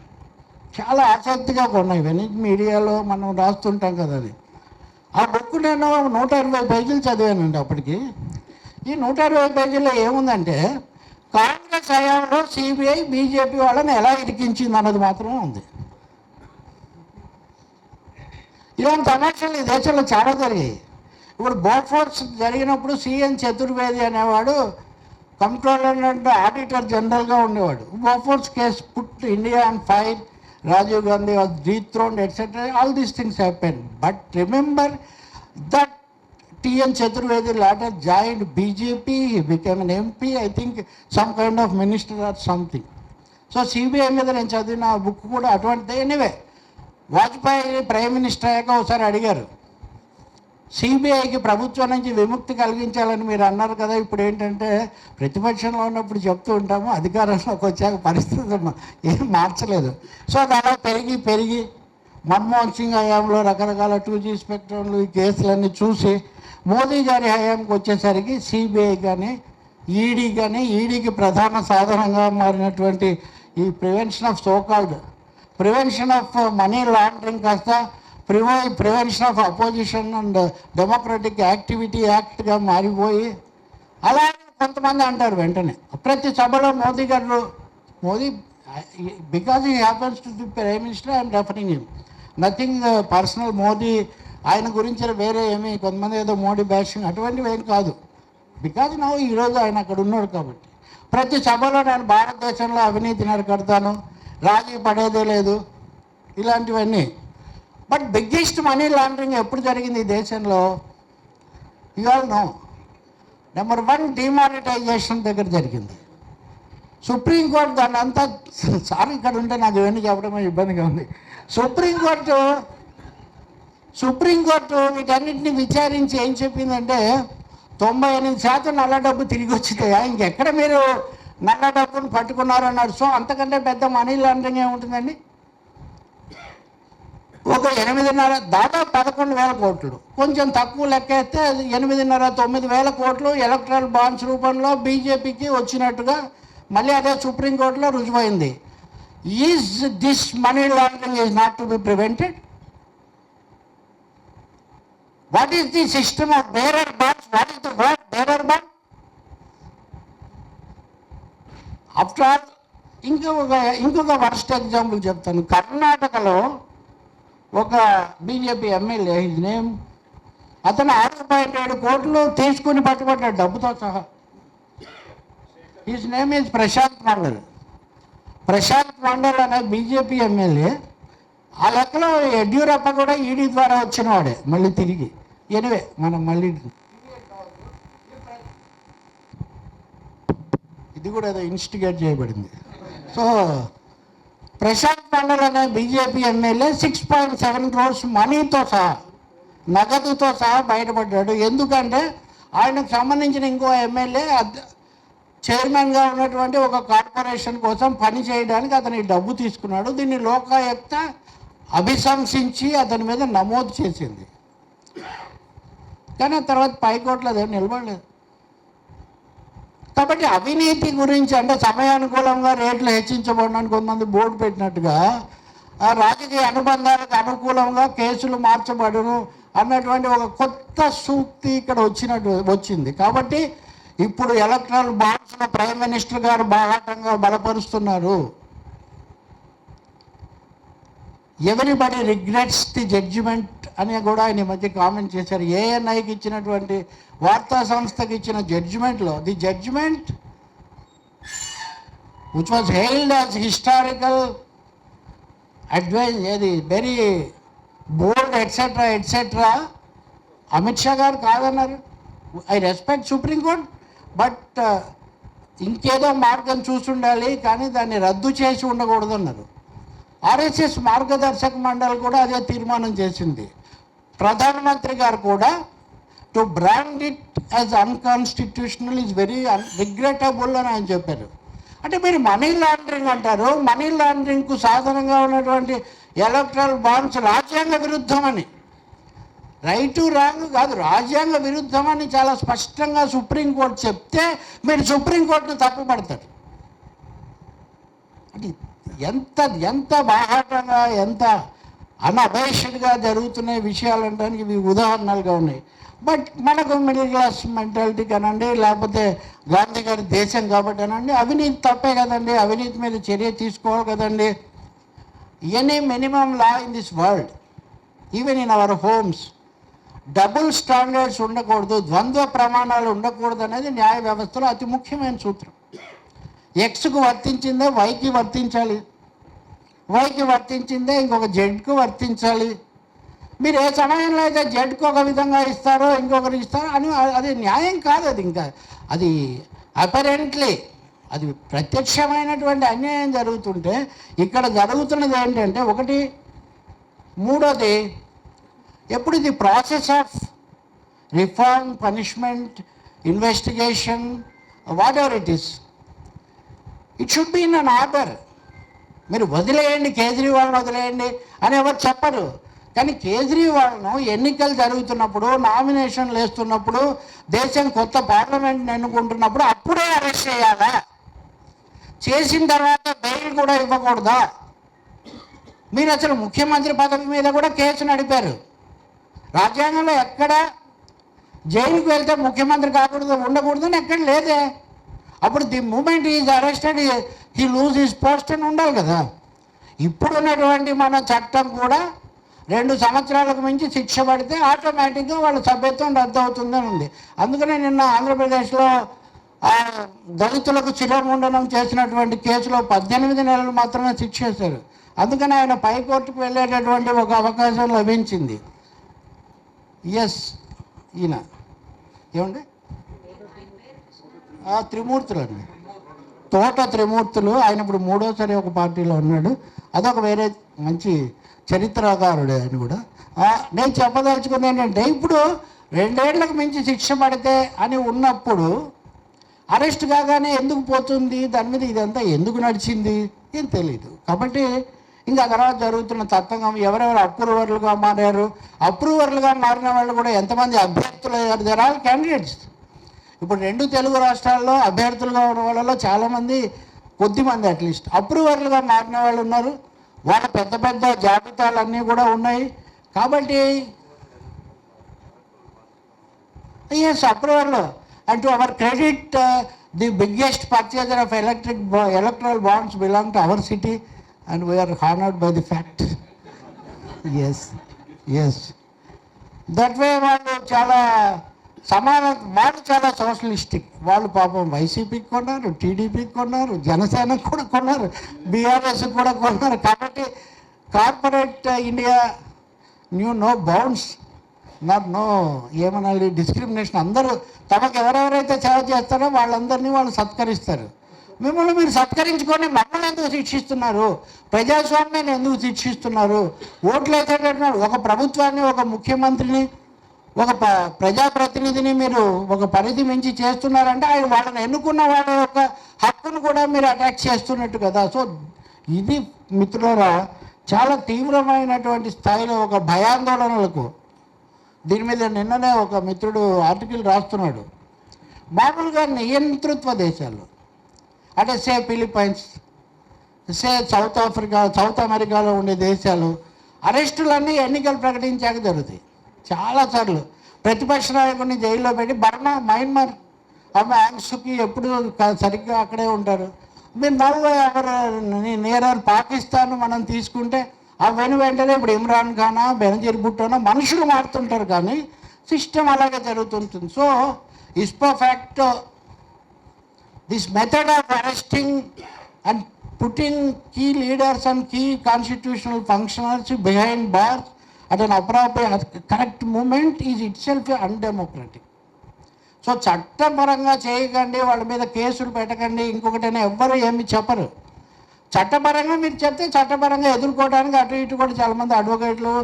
Speaker 1: చాలా ఆసక్తిగా కొన్నాను. ఇవన్నీ మీడియాలో మనం రాస్తుంటాం కదా. అది ఆ బుక్ నేను 120 పేజీలు చదివానండి. అప్పటికి ఈ 120 పేజీల్లో ఏముందంటే కాంగ్రెస్ హయాంలో సిబిఐ బీజేపీ వాళ్ళని ఎలా ఇరికించింది అన్నది మాత్రమే ఉంది. ఇలాంటి తమాషాలు ఈ దేశంలో చాలా జరిగాయి. ఇప్పుడు బోఫోర్స్ జరిగినప్పుడు సిఎన్ చతుర్వేది అనేవాడు కంట్రోలర్ అండ్ ఆడిటర్ జనరల్గా ఉండేవాడు. Bofors case put India on fire, Rajiv Gandhi was dethroned etcetera, all these things happen. But remember that TN Chaturvedi later joined BJP, he became an MP, I think some kind of minister or something. So CBI మీద నేను చదివిన book కూడా అటువంటిది. Anyway, Vajpayee prime minister అయ్యాక ఒకసారి అడిగారు, సిబిఐకి ప్రభుత్వం నుంచి విముక్తి కలిగించాలని మీరు అన్నారు కదా, ఇప్పుడు ఏంటంటే ప్రతిపక్షంలో ఉన్నప్పుడు చెప్తూ ఉంటాము, అధికారంలోకి వచ్చాక పరిస్థితి ఏం మార్చలేదు. సో అలా పెరిగి మన్మోహన్ సింగ్ హయాంలో రకరకాల 2G స్పెక్ట్రంలు ఈ కేసులన్నీ చూసి మోదీ గారి హయాంకి వచ్చేసరికి సిబిఐ కానీ ఈడీకి ప్రధాన సాధనంగా మారినటువంటి ఈ ప్రివెన్షన్ ఆఫ్ మనీ లాండరింగ్ కాస్త prevention of opposition and democratic activity యాక్ట్గా మారిపోయి, అలాగే కొంతమంది అంటారు వెంటనే ప్రతి సభలో Modi because he happens to the prime minister, I'm referring him, nothing personal. Modi ఆయన గురించి వేరే ఏమి కొంతమంది ఏదో మోడీ బ్యాషింగ్ అటువంటివి ఏం కాదు. బికాజ్ ఈరోజు ఆయన అక్కడ ఉన్నాడు కాబట్టి ప్రతి సభలో నేను భారతదేశంలో అవినీతిని అరికడతాను, రాజీ పడేదే లేదు, ఇలాంటివన్నీ. బట్ బిగ్గెస్ట్ మనీ లాండరింగ్ ఎప్పుడు జరిగింది ఈ దేశంలో? You all know. Number 1 demonetisation దగ్గర జరిగింది. సుప్రీంకోర్టు దాన్ని అంతా సార్ ఇక్కడ ఉంటే నాకు ఇవన్నీ చెప్పడం ఇబ్బందిగా ఉంది. సుప్రీంకోర్టు వీటన్నిటిని విచారించి ఏం చెప్పిందంటే 98% నల్ల డబ్బు తిరిగి వచ్చితే ఇంకెక్కడ మీరు నల్ల డబ్బును పట్టుకున్నారన్నారు. సో అంతకంటే పెద్ద మనీ లాండరింగ్ ఏముంటుందండి? ఒక 8.5 దాదాపు 11,000 కోట్లు, కొంచెం తక్కువ లెక్కేస్తే 8.5-9,000 కోట్లు ఎలక్ట్రల్ బాండ్స్ రూపంలో బీజేపీకి వచ్చినట్టుగా మళ్ళీ అదే సుప్రీంకోర్టులో రుజువైంది. Is this money laundering is not to be prevented? What is the system of bearer bonds? What is the word bearer bond? After all ఇంకొక వర్స్ట్ ఎగ్జాంపుల్ చెప్తాను. కర్ణాటకలో ఒక బీజేపీ ఎమ్మెల్యే, హిజ్ నేమ్, అతను 6.7 కోట్లు తీసుకుని పట్టుబడ్డాడు డబ్బుతో సహా. His name is Prashant Mandal అనే బీజేపీ ఎమ్మెల్యే. ఆ లెక్కలో యడ్యూరప్ప కూడా ఈడీ ద్వారా వచ్చిన వాడే మళ్ళీ తిరిగి. ఎనివే మనం మళ్ళీ ఇది కూడా ఏదో ఇన్స్టిగేట్ చేయబడింది. సో ప్రశాంత్ మండల్ అనే బీజేపీ ఎమ్మెల్యే 6.7 crores మనీతో సహా, నగదుతో సహా బయటపడ్డాడు. ఎందుకంటే ఆయనకు సంబంధించిన ఇంకో ఎమ్మెల్యే చైర్మన్గా ఉన్నటువంటి ఒక కార్పొరేషన్ కోసం పని చేయడానికి అతని డబ్బు తీసుకున్నాడు. దీన్ని లోకాయుక్త అభిశంసించి అతని మీద నమోదు చేసింది. కానీ తర్వాత పైకోట్లో అదేం నిలబడలేదు. కాబట్టి అవినీతి గురించి, అంటే సమయానుకూలంగా రేట్లు హెచ్చించబడడానికి కొంతమంది బోర్డు పెట్టినట్టుగా రాజకీయ అనుబంధాలకు అనుకూలంగా కేసులు మార్చబడును అన్నటువంటి ఒక కొత్త సూక్తి ఇక్కడ వచ్చింది. కాబట్టి ఇప్పుడు ఎలక్ట్రల్ బాండ్స్లో ప్రైమ్ మినిస్టర్ గారు బాహాటంగా బలపరుస్తున్నారు. ఎవ్రీబడి రిగ్రెట్స్ ది జడ్జిమెంట్ అని కూడా ఆయన ఈ మధ్య కామెంట్ చేశారు. ఏఎన్ఐకి ఇచ్చినటువంటి వార్తా సంస్థకి ఇచ్చిన జడ్జిమెంట్లో the judgment which was hailed as historical advice, ఏది very bold etcetera etcetera, Amit Shah garu కాదన్నారు. ఐ రెస్పెక్ట్ సుప్రీంకోర్ట్, బట్ ఇంకేదో మార్గం చూసుండాలి కానీ దాన్ని రద్దు చేసి ఉండకూడదు అన్నారు. ఆర్ఎస్ఎస్ మార్గదర్శక మండలి కూడా అదే తీర్మానం చేసింది. ప్రధానమంత్రి గారు కూడా to brand it as unconstitutional is very regrettable అని ఆయన చెప్పారు. అంటే మీరు మనీ లాండరింగ్ అంటారు, మనీ లాండరింగ్కు సాధనంగా ఉన్నటువంటి ఎలక్ట్రల్ బాండ్స్ రాజ్యాంగ విరుద్ధమని, రైటు రాంగ్ కాదు, రాజ్యాంగ విరుద్ధమని చాలా స్పష్టంగా సుప్రీంకోర్టు చెప్తే మీరు సుప్రీంకోర్టును తప్పుపడతారు. అంటే ఎంత ఎంత బాహాటంగా, ఎంత అన్అబేషడ్గా జరుగుతున్న విషయాలు అనడానికి ఇవి ఉదాహరణలుగా ఉన్నాయి. బట్ మనకు మిడిల్ క్లాస్ మెంటాలిటీ కానండి, లేకపోతే గాంధీ గారి దేశం కాబట్టి అనండి, అవినీతి తప్పే కదండి, అవినీతి మీద చర్య తీసుకోవాలి కదండి. Any minimum law in this world, even in our homes, double standards ఉండకూడదు, ద్వంద్వ ప్రమాణాలు ఉండకూడదు అనేది న్యాయ వ్యవస్థలో అతి ముఖ్యమైన సూత్రం. ఎక్స్కు వర్తించిందే వైకి వర్తించాలి, వైకి వర్తించిందే ఇంకొక జెడ్కు వర్తించాలి. మీరు ఏ సమయంలో అయితే జెడ్కు ఒక విధంగా ఇస్తారో ఇంకొకరికి ఇస్తారో అని అది న్యాయం కాదు. అది ఇంకా అది అపరెంట్లీ అది ప్రత్యక్షమైనటువంటి అన్యాయం జరుగుతుంటే ఇక్కడ జరుగుతున్నది ఏంటంటే, ఒకటి, మూడోది, ఎప్పుడు ఇది process of reform, punishment, investigation, what ever it is, it should be in an order. మీరు వదిలేయండి, కేజ్రీవాల్ని వదిలేయండి అని ఎవరు చెప్పరు. కానీ కేజ్రీవాల్ను ఎన్నికలు జరుగుతున్నప్పుడు, నామినేషన్లు వేస్తున్నప్పుడు, దేశం కొత్త పార్లమెంట్ని ఎన్నుకుంటున్నప్పుడు అప్పుడే అరెస్ట్ చేయాలా? చేసిన తర్వాత బెయిల్ కూడా ఇవ్వకూడదా? మీరు అసలు ముఖ్యమంత్రి పదవి మీద కూడా కేసు నడిపారు. రాజ్యాంగంలో ఎక్కడ జైలుకు వెళ్తే ముఖ్యమంత్రి కాకూడదు, ఉండకూడదని ఎక్కడ లేదే. అప్పుడు the moment is arrested he lose his post అని ఉండాలి కదా. ఇప్పుడున్నటువంటి మన చట్టం కూడా 2 సంవత్సరాలకు మించి శిక్ష పడితే ఆటోమేటిక్గా వాళ్ళ సభ్యత్వం రద్దు అవుతుందని ఉంది. అందుకనే నిన్న ఆంధ్రప్రదేశ్లో దళితులకు శిరోముండనం చేసినటువంటి కేసులో 18 నెలలు మాత్రమే శిక్ష చేశారు. అందుకని ఆయన పైకోర్టుకు వెళ్ళేటటువంటి ఒక అవకాశం లభించింది. ఎస్, ఈయన ఏమండి త్రిమూర్తులు అండి, తోట త్రిమూర్తులు. ఆయన ఇప్పుడు 3వసారి ఒక పార్టీలో ఉన్నాడు. అదొక వేరే మంచి చరిత్రకారుడు ఆయన కూడా. నేను చెప్పదలుచుకుంది ఏంటంటే, ఇప్పుడు 2 ఏళ్లకు మించి శిక్ష పడితే అని ఉన్నప్పుడు అరెస్ట్ కాగానే ఎందుకు పోతుంది, దాని మీద ఇదంతా ఎందుకు నడిచింది ఏం తెలియదు. కాబట్టి ఇంకా తర్వాత జరుగుతున్న తత్వంగా ఎవరెవరు అప్రూవర్లుగా మారారు, అప్రూవర్లుగా మారిన వాళ్ళు కూడా ఎంతమంది అభ్యర్థులు అయ్యారు, దేర్ ఆల్ క్యాండిడేట్స్. ఇప్పుడు 2 తెలుగు రాష్ట్రాల్లో అభ్యర్థులుగా ఉన్న వాళ్ళలో చాలామంది, కొద్దిమంది అట్లీస్ట్ అప్రూవర్లుగా మారిన వాళ్ళు ఉన్నారు. వాళ్ళ పెద్ద పెద్ద జాబితాలన్నీ కూడా ఉన్నాయి. కాబట్టి ఎస్, అప్రూవర్లు. And to our credit, the biggest purchaser of electoral bonds belong to our city and we're honoured by the fact. Yes yes, that way వాళ్ళు చాలా వాళ్ళు చాలా సోషలిస్టిక్. వాళ్ళు పాపం వైసీపీకి కొన్నారు, టీడీపీకి కొన్నారు, జనసేనకు కూడా కొన్నారు, బీఆర్ఎస్కి కూడా కొన్నారు. కాబట్టి corporate India no bounds, no ఏమనాలి, డిస్క్రిమినేషన్. అందరూ తమకు ఎవరెవరైతే సేవ చేస్తారో వాళ్ళందరినీ వాళ్ళు సత్కరిస్తారు. మిమ్మల్ని మీరు సత్కరించుకొని మమ్మల్ని ఎందుకు శిక్షిస్తున్నారు? ప్రజాస్వామ్యాన్ని ఎందుకు శిక్షిస్తున్నారు? ఓట్లు వేసేటట్టున్నారు ఒక ప్రభుత్వాన్ని, ఒక ముఖ్యమంత్రిని, ఒక ప్రజాప్రతినిధిని మీరు ఒక పరిధి మించి చేస్తున్నారంటే ఆయన వాళ్ళని ఎన్నుకున్న వాళ్ళ యొక్క హక్కును కూడా మీరు అటాక్ చేస్తున్నట్టు కదా. సో ఇది మిత్రులారా చాలా తీవ్రమైనటువంటి స్థాయిలో ఒక భయాందోళనలకు. దీని మీద నిన్ననే ఒక మిత్రుడు ఆర్టికల్ రాస్తున్నాడు. మామూలుగా నియంతృత్వ దేశాలు అంటే సే ఫిలిప్పైన్స్, సే సౌత్ అమెరికాలో ఉండే దేశాలు అరెస్టులన్నీ ఎన్నికలు ప్రకటించాక జరుగుతాయి. చాలాసార్లు ప్రతిపక్ష నాయకుడిని జైల్లో పెట్టి బర్మా, మయన్మార్, యాంగ్స్కి ఎప్పుడు సరిగ్గా అక్కడే ఉంటారు. మీరు నవ్వు ఎవరు నియర్ పాకిస్తాన్ మనం తీసుకుంటే ఆ వెంటనే ఇప్పుడు ఇమ్రాన్ ఖానా, బెనజీర్ భుట్టోనో మనుషులు మారుతుంటారు కానీ సిస్టమ్ అలాగే జరుగుతుంటుంది. సో ఇస్పో facto this method of arresting and putting key leaders and key constitutional functionaries behind bars at an appropriate correct moment is itself undemocratic. So చట్టపరంగా చేయకండి, వాళ్ళ మీద కేసులు పెట్టకండి, ఇంకొకటైనా ఎవ్వరు ఏమి చెప్పరు. చట్టపరంగా మీరు చెప్తే చట్టపరంగా ఎదుర్కోవడానికి అటు ఇటు కూడా చాలామంది అడ్వకేట్లు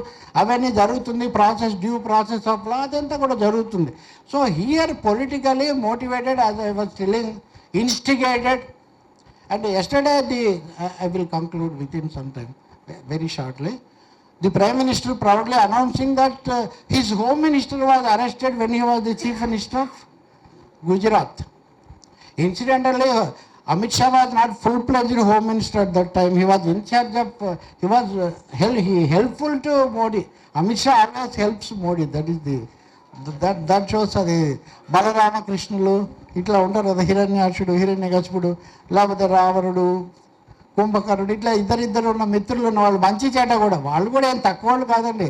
Speaker 1: అవన్నీ జరుగుతుంది. Process, due process of law అదంతా కూడా జరుగుతుంది. So here politically motivated, as I was telling, instigated. And yesterday I will conclude within some time, very shortly. The Prime Minister proudly announcing that his Home Minister was arrested when he was the Chief Minister of Gujarat. Incidentally, Amit Shah was not full-fledged Home Minister at that time. He was in charge of, he helpful to Modi. Amit Shah always helps Modi. That is that shows అది బలరామకృష్ణులు ఇట్లా ఉంటారు కదా, హిరణ్యాక్షుడు, హిరణ్యకశిపుడు, లేకపోతే రావణుడు, కుంభకర్ణుడు, ఇట్లా ఇద్దరు ఉన్న మిత్రులు ఉన్న వాళ్ళు మంచి చేట కూడా, వాళ్ళు కూడా ఏం తక్కువ వాళ్ళు కాదండి.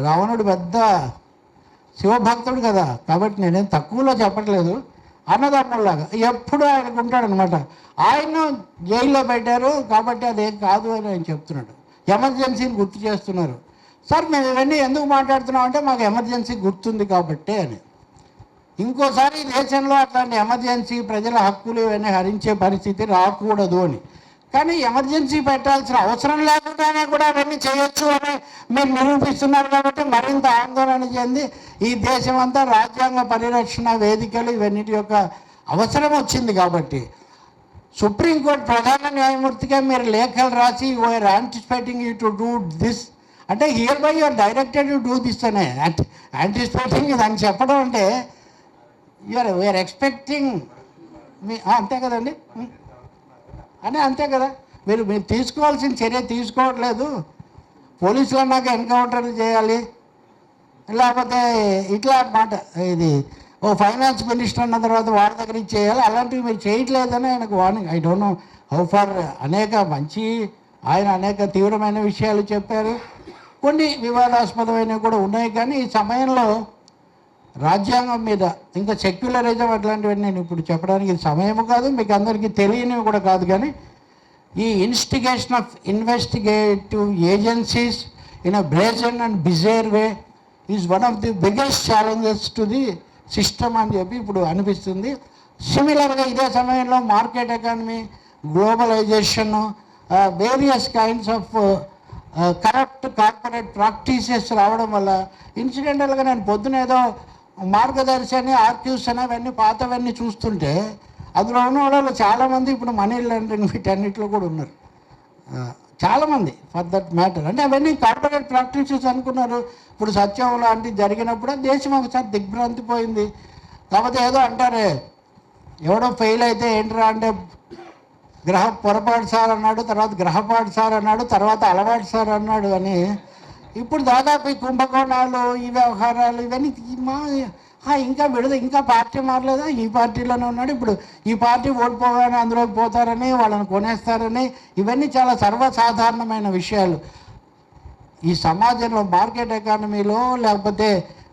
Speaker 1: రావణుడు పెద్ద శివభక్తుడు కదా, కాబట్టి నేనేం తక్కువలో చెప్పట్లేదు. అన్నదమ్ముల్లాగా ఎప్పుడూ ఆయనకు ఉంటాడనమాట. ఆయన జైల్లో పెట్టారు కాబట్టి అదేం కాదు అని ఆయన చెప్తున్నాడు. ఎమర్జెన్సీని గుర్తు చేస్తున్నారు. సార్ మేము ఇవన్నీ ఎందుకు మాట్లాడుతున్నాం అంటే మాకు ఎమర్జెన్సీ గుర్తుంది కాబట్టి అని. ఇంకోసారి ఈ దేశంలో అట్లాంటి ఎమర్జెన్సీ, ప్రజల హక్కులు ఇవన్నీ హరించే పరిస్థితి రాకూడదు అని. కానీ ఎమర్జెన్సీ పెట్టాల్సిన అవసరం లేకుండానే కూడా అవన్నీ చేయొచ్చు అని మీరు నిరూపిస్తున్నారు కాబట్టి మరింత ఆందోళన చెంది ఈ దేశం అంతా రాజ్యాంగ పరిరక్షణ వేదికలు ఇవన్నిటి యొక్క అవసరం వచ్చింది. కాబట్టి సుప్రీంకోర్టు ప్రధాన న్యాయమూర్తిగా మీరు లేఖలు రాసి you're anticipating you to do this అంటే hereby you're directed to do this అనే యాంటిసిపేటింగ్ అని చెప్పడం అంటే వీఆర్ ఎక్స్పెక్టింగ్ మీ అంతే కదండి అని, అంతే కదా. మీరు తీసుకోవాల్సిన చర్య తీసుకోవట్లేదు. పోలీసులు అన్నాక ఎన్కౌంటర్లు చేయాలి, లేకపోతే ఇట్లా అన్నమాట. ఇది ఓ ఫైనాన్స్ మినిస్టర్ అన్న తర్వాత వాడి దగ్గర చేయాలి, అలాంటివి మీరు చేయట్లేదని ఆయనకు warning. I don't know how far. ఆయన అనేక తీవ్రమైన విషయాలు చెప్పారు, కొన్ని వివాదాస్పదమైనవి కూడా ఉన్నాయి. కానీ ఈ సమయంలో రాజ్యాంగం మీద ఇంకా సెక్యులరిజం అట్లాంటివన్నీ నేను ఇప్పుడు చెప్పడానికి ఇది సమయం కాదు, మీకు అందరికీ తెలియనివి కూడా కాదు. కానీ ఈ instigation of investigative agencies in a brazen and bizarre way is one of the biggest challenges to the system అని చెప్పి ఇప్పుడు అనిపిస్తుంది. సిమిలర్గా ఇదే సమయంలో market economy, globalisation, various kinds of corrupt corporate practices రావడం వల్ల ఇన్సిడెంటల్గా నేను పొద్దున ఏదో మార్గదర్శి అని, ఆర్క్యూస్ అని అవన్నీ పాతవన్నీ చూస్తుంటే అందులో ఉన్న వాళ్ళు చాలామంది ఇప్పుడు మనీ లాండరింగ్ వీటన్నిటిలో కూడా ఉన్నారు చాలామంది ఫర్ దట్ మ్యాటర్. అంటే అవన్నీ కార్పొరేట్ ప్రాక్టీసెస్ అనుకున్నారు. ఇప్పుడు సత్యం లాంటివి జరిగినప్పుడు దేశం ఒకసారి దిగ్భ్రాంతి పోయింది. కాకపోతే ఏదో అంటారే, ఎవడో ఫెయిల్ అయితే ఏంట్రా అంటే పొరపాటు సార్ అన్నాడు, తర్వాత గ్రహపాటు సార్ అన్నాడు, తర్వాత అలవాటు సార్ అన్నాడు అని. ఇప్పుడు దాదాపు ఈ కుంభకోణాలు, ఈ వ్యవహారాలు ఇవన్నీ ఇంకా ఇంకా పార్టీ మారలేదా, ఈ పార్టీలోనే ఉన్నాడు, ఇప్పుడు ఈ పార్టీ ఓడిపోగానే అందులోకి పోతారని, వాళ్ళని కొనేస్తారని, ఇవన్నీ చాలా సర్వసాధారణమైన విషయాలు ఈ సమాజంలో. మార్కెట్ ఎకానమీలో లేకపోతే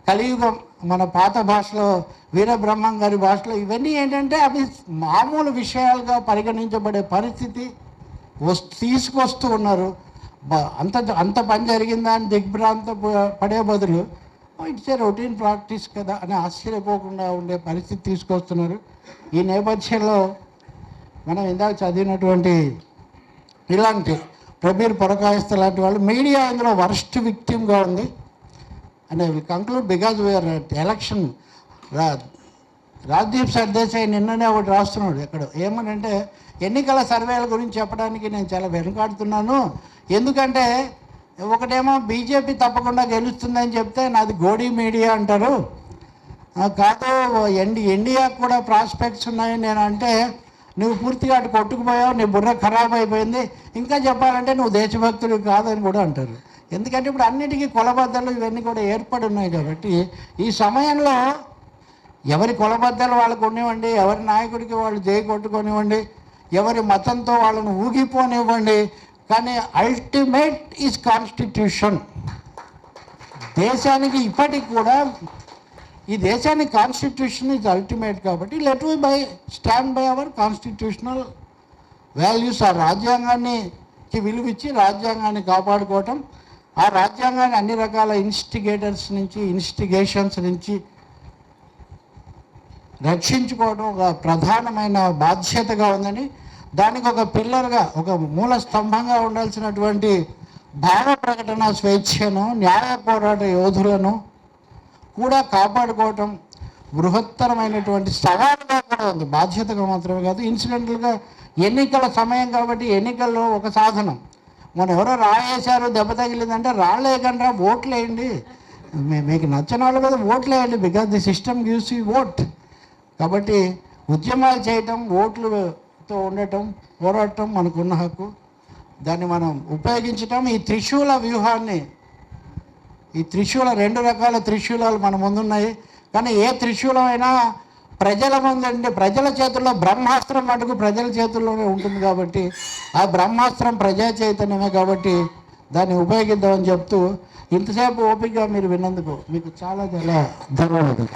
Speaker 1: కలియుగం మన పాత భాషలో వీరబ్రహ్మం గారి భాషలో ఇవన్నీ ఏంటంటే అవి మామూలు విషయాలుగా పరిగణించబడే పరిస్థితి తీసుకొస్తూ ఉన్నారు. అంత పని జరిగిందా అని దిగ్భ్రాంత పడే బదులు ఇట్స్ ఏ రొటీన్ ప్రాక్టీస్ కదా అని ఆశ్చర్యపోకుండా ఉండే పరిస్థితి తీసుకొస్తున్నారు. ఈ నేపథ్యంలో మనం ఇందాక చదివినటువంటి ఇలాంటి ప్రబీర్ పొరకాయస్థ లాంటి వాళ్ళు మీడియా ఇందులో వర్స్ట్ విక్టిమ్గా ఉంది. And we conclude because we are election. Rajdeep Sardesai నిన్ననే ఒకటి రాస్తున్నాడు ఎక్కడ ఏమనంటే, ఎన్నికల సర్వేల గురించి చెప్పడానికి నేను చాలా వెనుకాడుతున్నాను. ఎందుకంటే ఒకటేమో బీజేపీ తప్పకుండా గెలుస్తుందని చెప్తే నాది గోడీ మీడియా అంటారు, కాదు ఇండియాకు కూడా ప్రాస్పెక్ట్స్ ఉన్నాయని నేను అంటే నువ్వు పూర్తిగా అటు కొట్టుకుపోయావు, నీ బుర్ర ఖరాబ్ అయిపోయింది, ఇంకా చెప్పాలంటే నువ్వు దేశభక్తుడు కాదని కూడా అంటారు. ఎందుకంటే ఇప్పుడు అన్నిటికీ కొలబద్దలు ఇవన్నీ కూడా ఏర్పడి ఉన్నాయి. కాబట్టి ఈ సమయంలో ఎవరి కొలబద్దలు వాళ్ళకు ఉండనివ్వండి, ఎవరి నాయకుడికి వాళ్ళు జై కొట్టుకొనివ్వండి, ఎవరి మతంతో వాళ్ళను ఊగిపోనివ్వండి, కానీ అల్టిమేట్ ఈజ్ కాన్స్టిట్యూషన్. దేశానికి ఇప్పటికి కూడా ఈ దేశానికి కాన్స్టిట్యూషన్ ఈజ్ అల్టిమేట్. కాబట్టి let we stand by our constitutional values. ఆ రాజ్యాంగానికి విలువిచ్చి రాజ్యాంగాన్ని కాపాడుకోవటం, ఆ రాజ్యాంగాన్ని అన్ని రకాల ఇన్స్టిగేషన్స్ నుంచి రక్షించుకోవడం ఒక ప్రధానమైన బాధ్యతగా ఉందని, దానికి ఒక పిల్లర్గా ఒక మూల స్తంభంగా ఉండాల్సినటువంటి భావ ప్రకటన స్వేచ్ఛను, న్యాయ పోరాట యోధులను కూడా కాపాడుకోవటం బృహత్తరమైనటువంటి సవాలుగా కూడా ఉంది. బాధ్యతగా మాత్రమే కాదు, ఇన్సిడెంటల్గా ఎన్నికల సమయం కాబట్టి ఎన్నికల్లో ఒక సాధనం. మనం ఎవరో రాయేశారు, దెబ్బ తగిలిందంటే రాళ్ళేయకండి, ఓట్లు వేయండి, మీకు నచ్చిన వాళ్ళ మీద ఓట్లు వేయండి, because the system gives you vote. కాబట్టి ఉద్యమాలు చేయటం, ఓట్లతో ఉండటం, పోరాటం మనకున్న హక్కు, దాన్ని మనం ఉపయోగించటం. ఈ త్రిశూల వ్యూహాన్ని, ఈ రెండు రకాల త్రిశూలాలు మన ముందున్నాయి. కానీ ఏ త్రిశూలమైనా ప్రజల ముందంటే ప్రజల చేతుల్లో బ్రహ్మాస్త్రం మటుకు ప్రజల చేతుల్లోనే ఉంటుంది. కాబట్టి ఆ బ్రహ్మాస్త్రం ప్రజా చైతన్యమే. కాబట్టి దాన్ని ఉపయోగిద్దామని చెప్తూ ఇంతసేపు ఓపికగా మీరు విన్నందుకు మీకు చాలా ధన్యవాదాలు.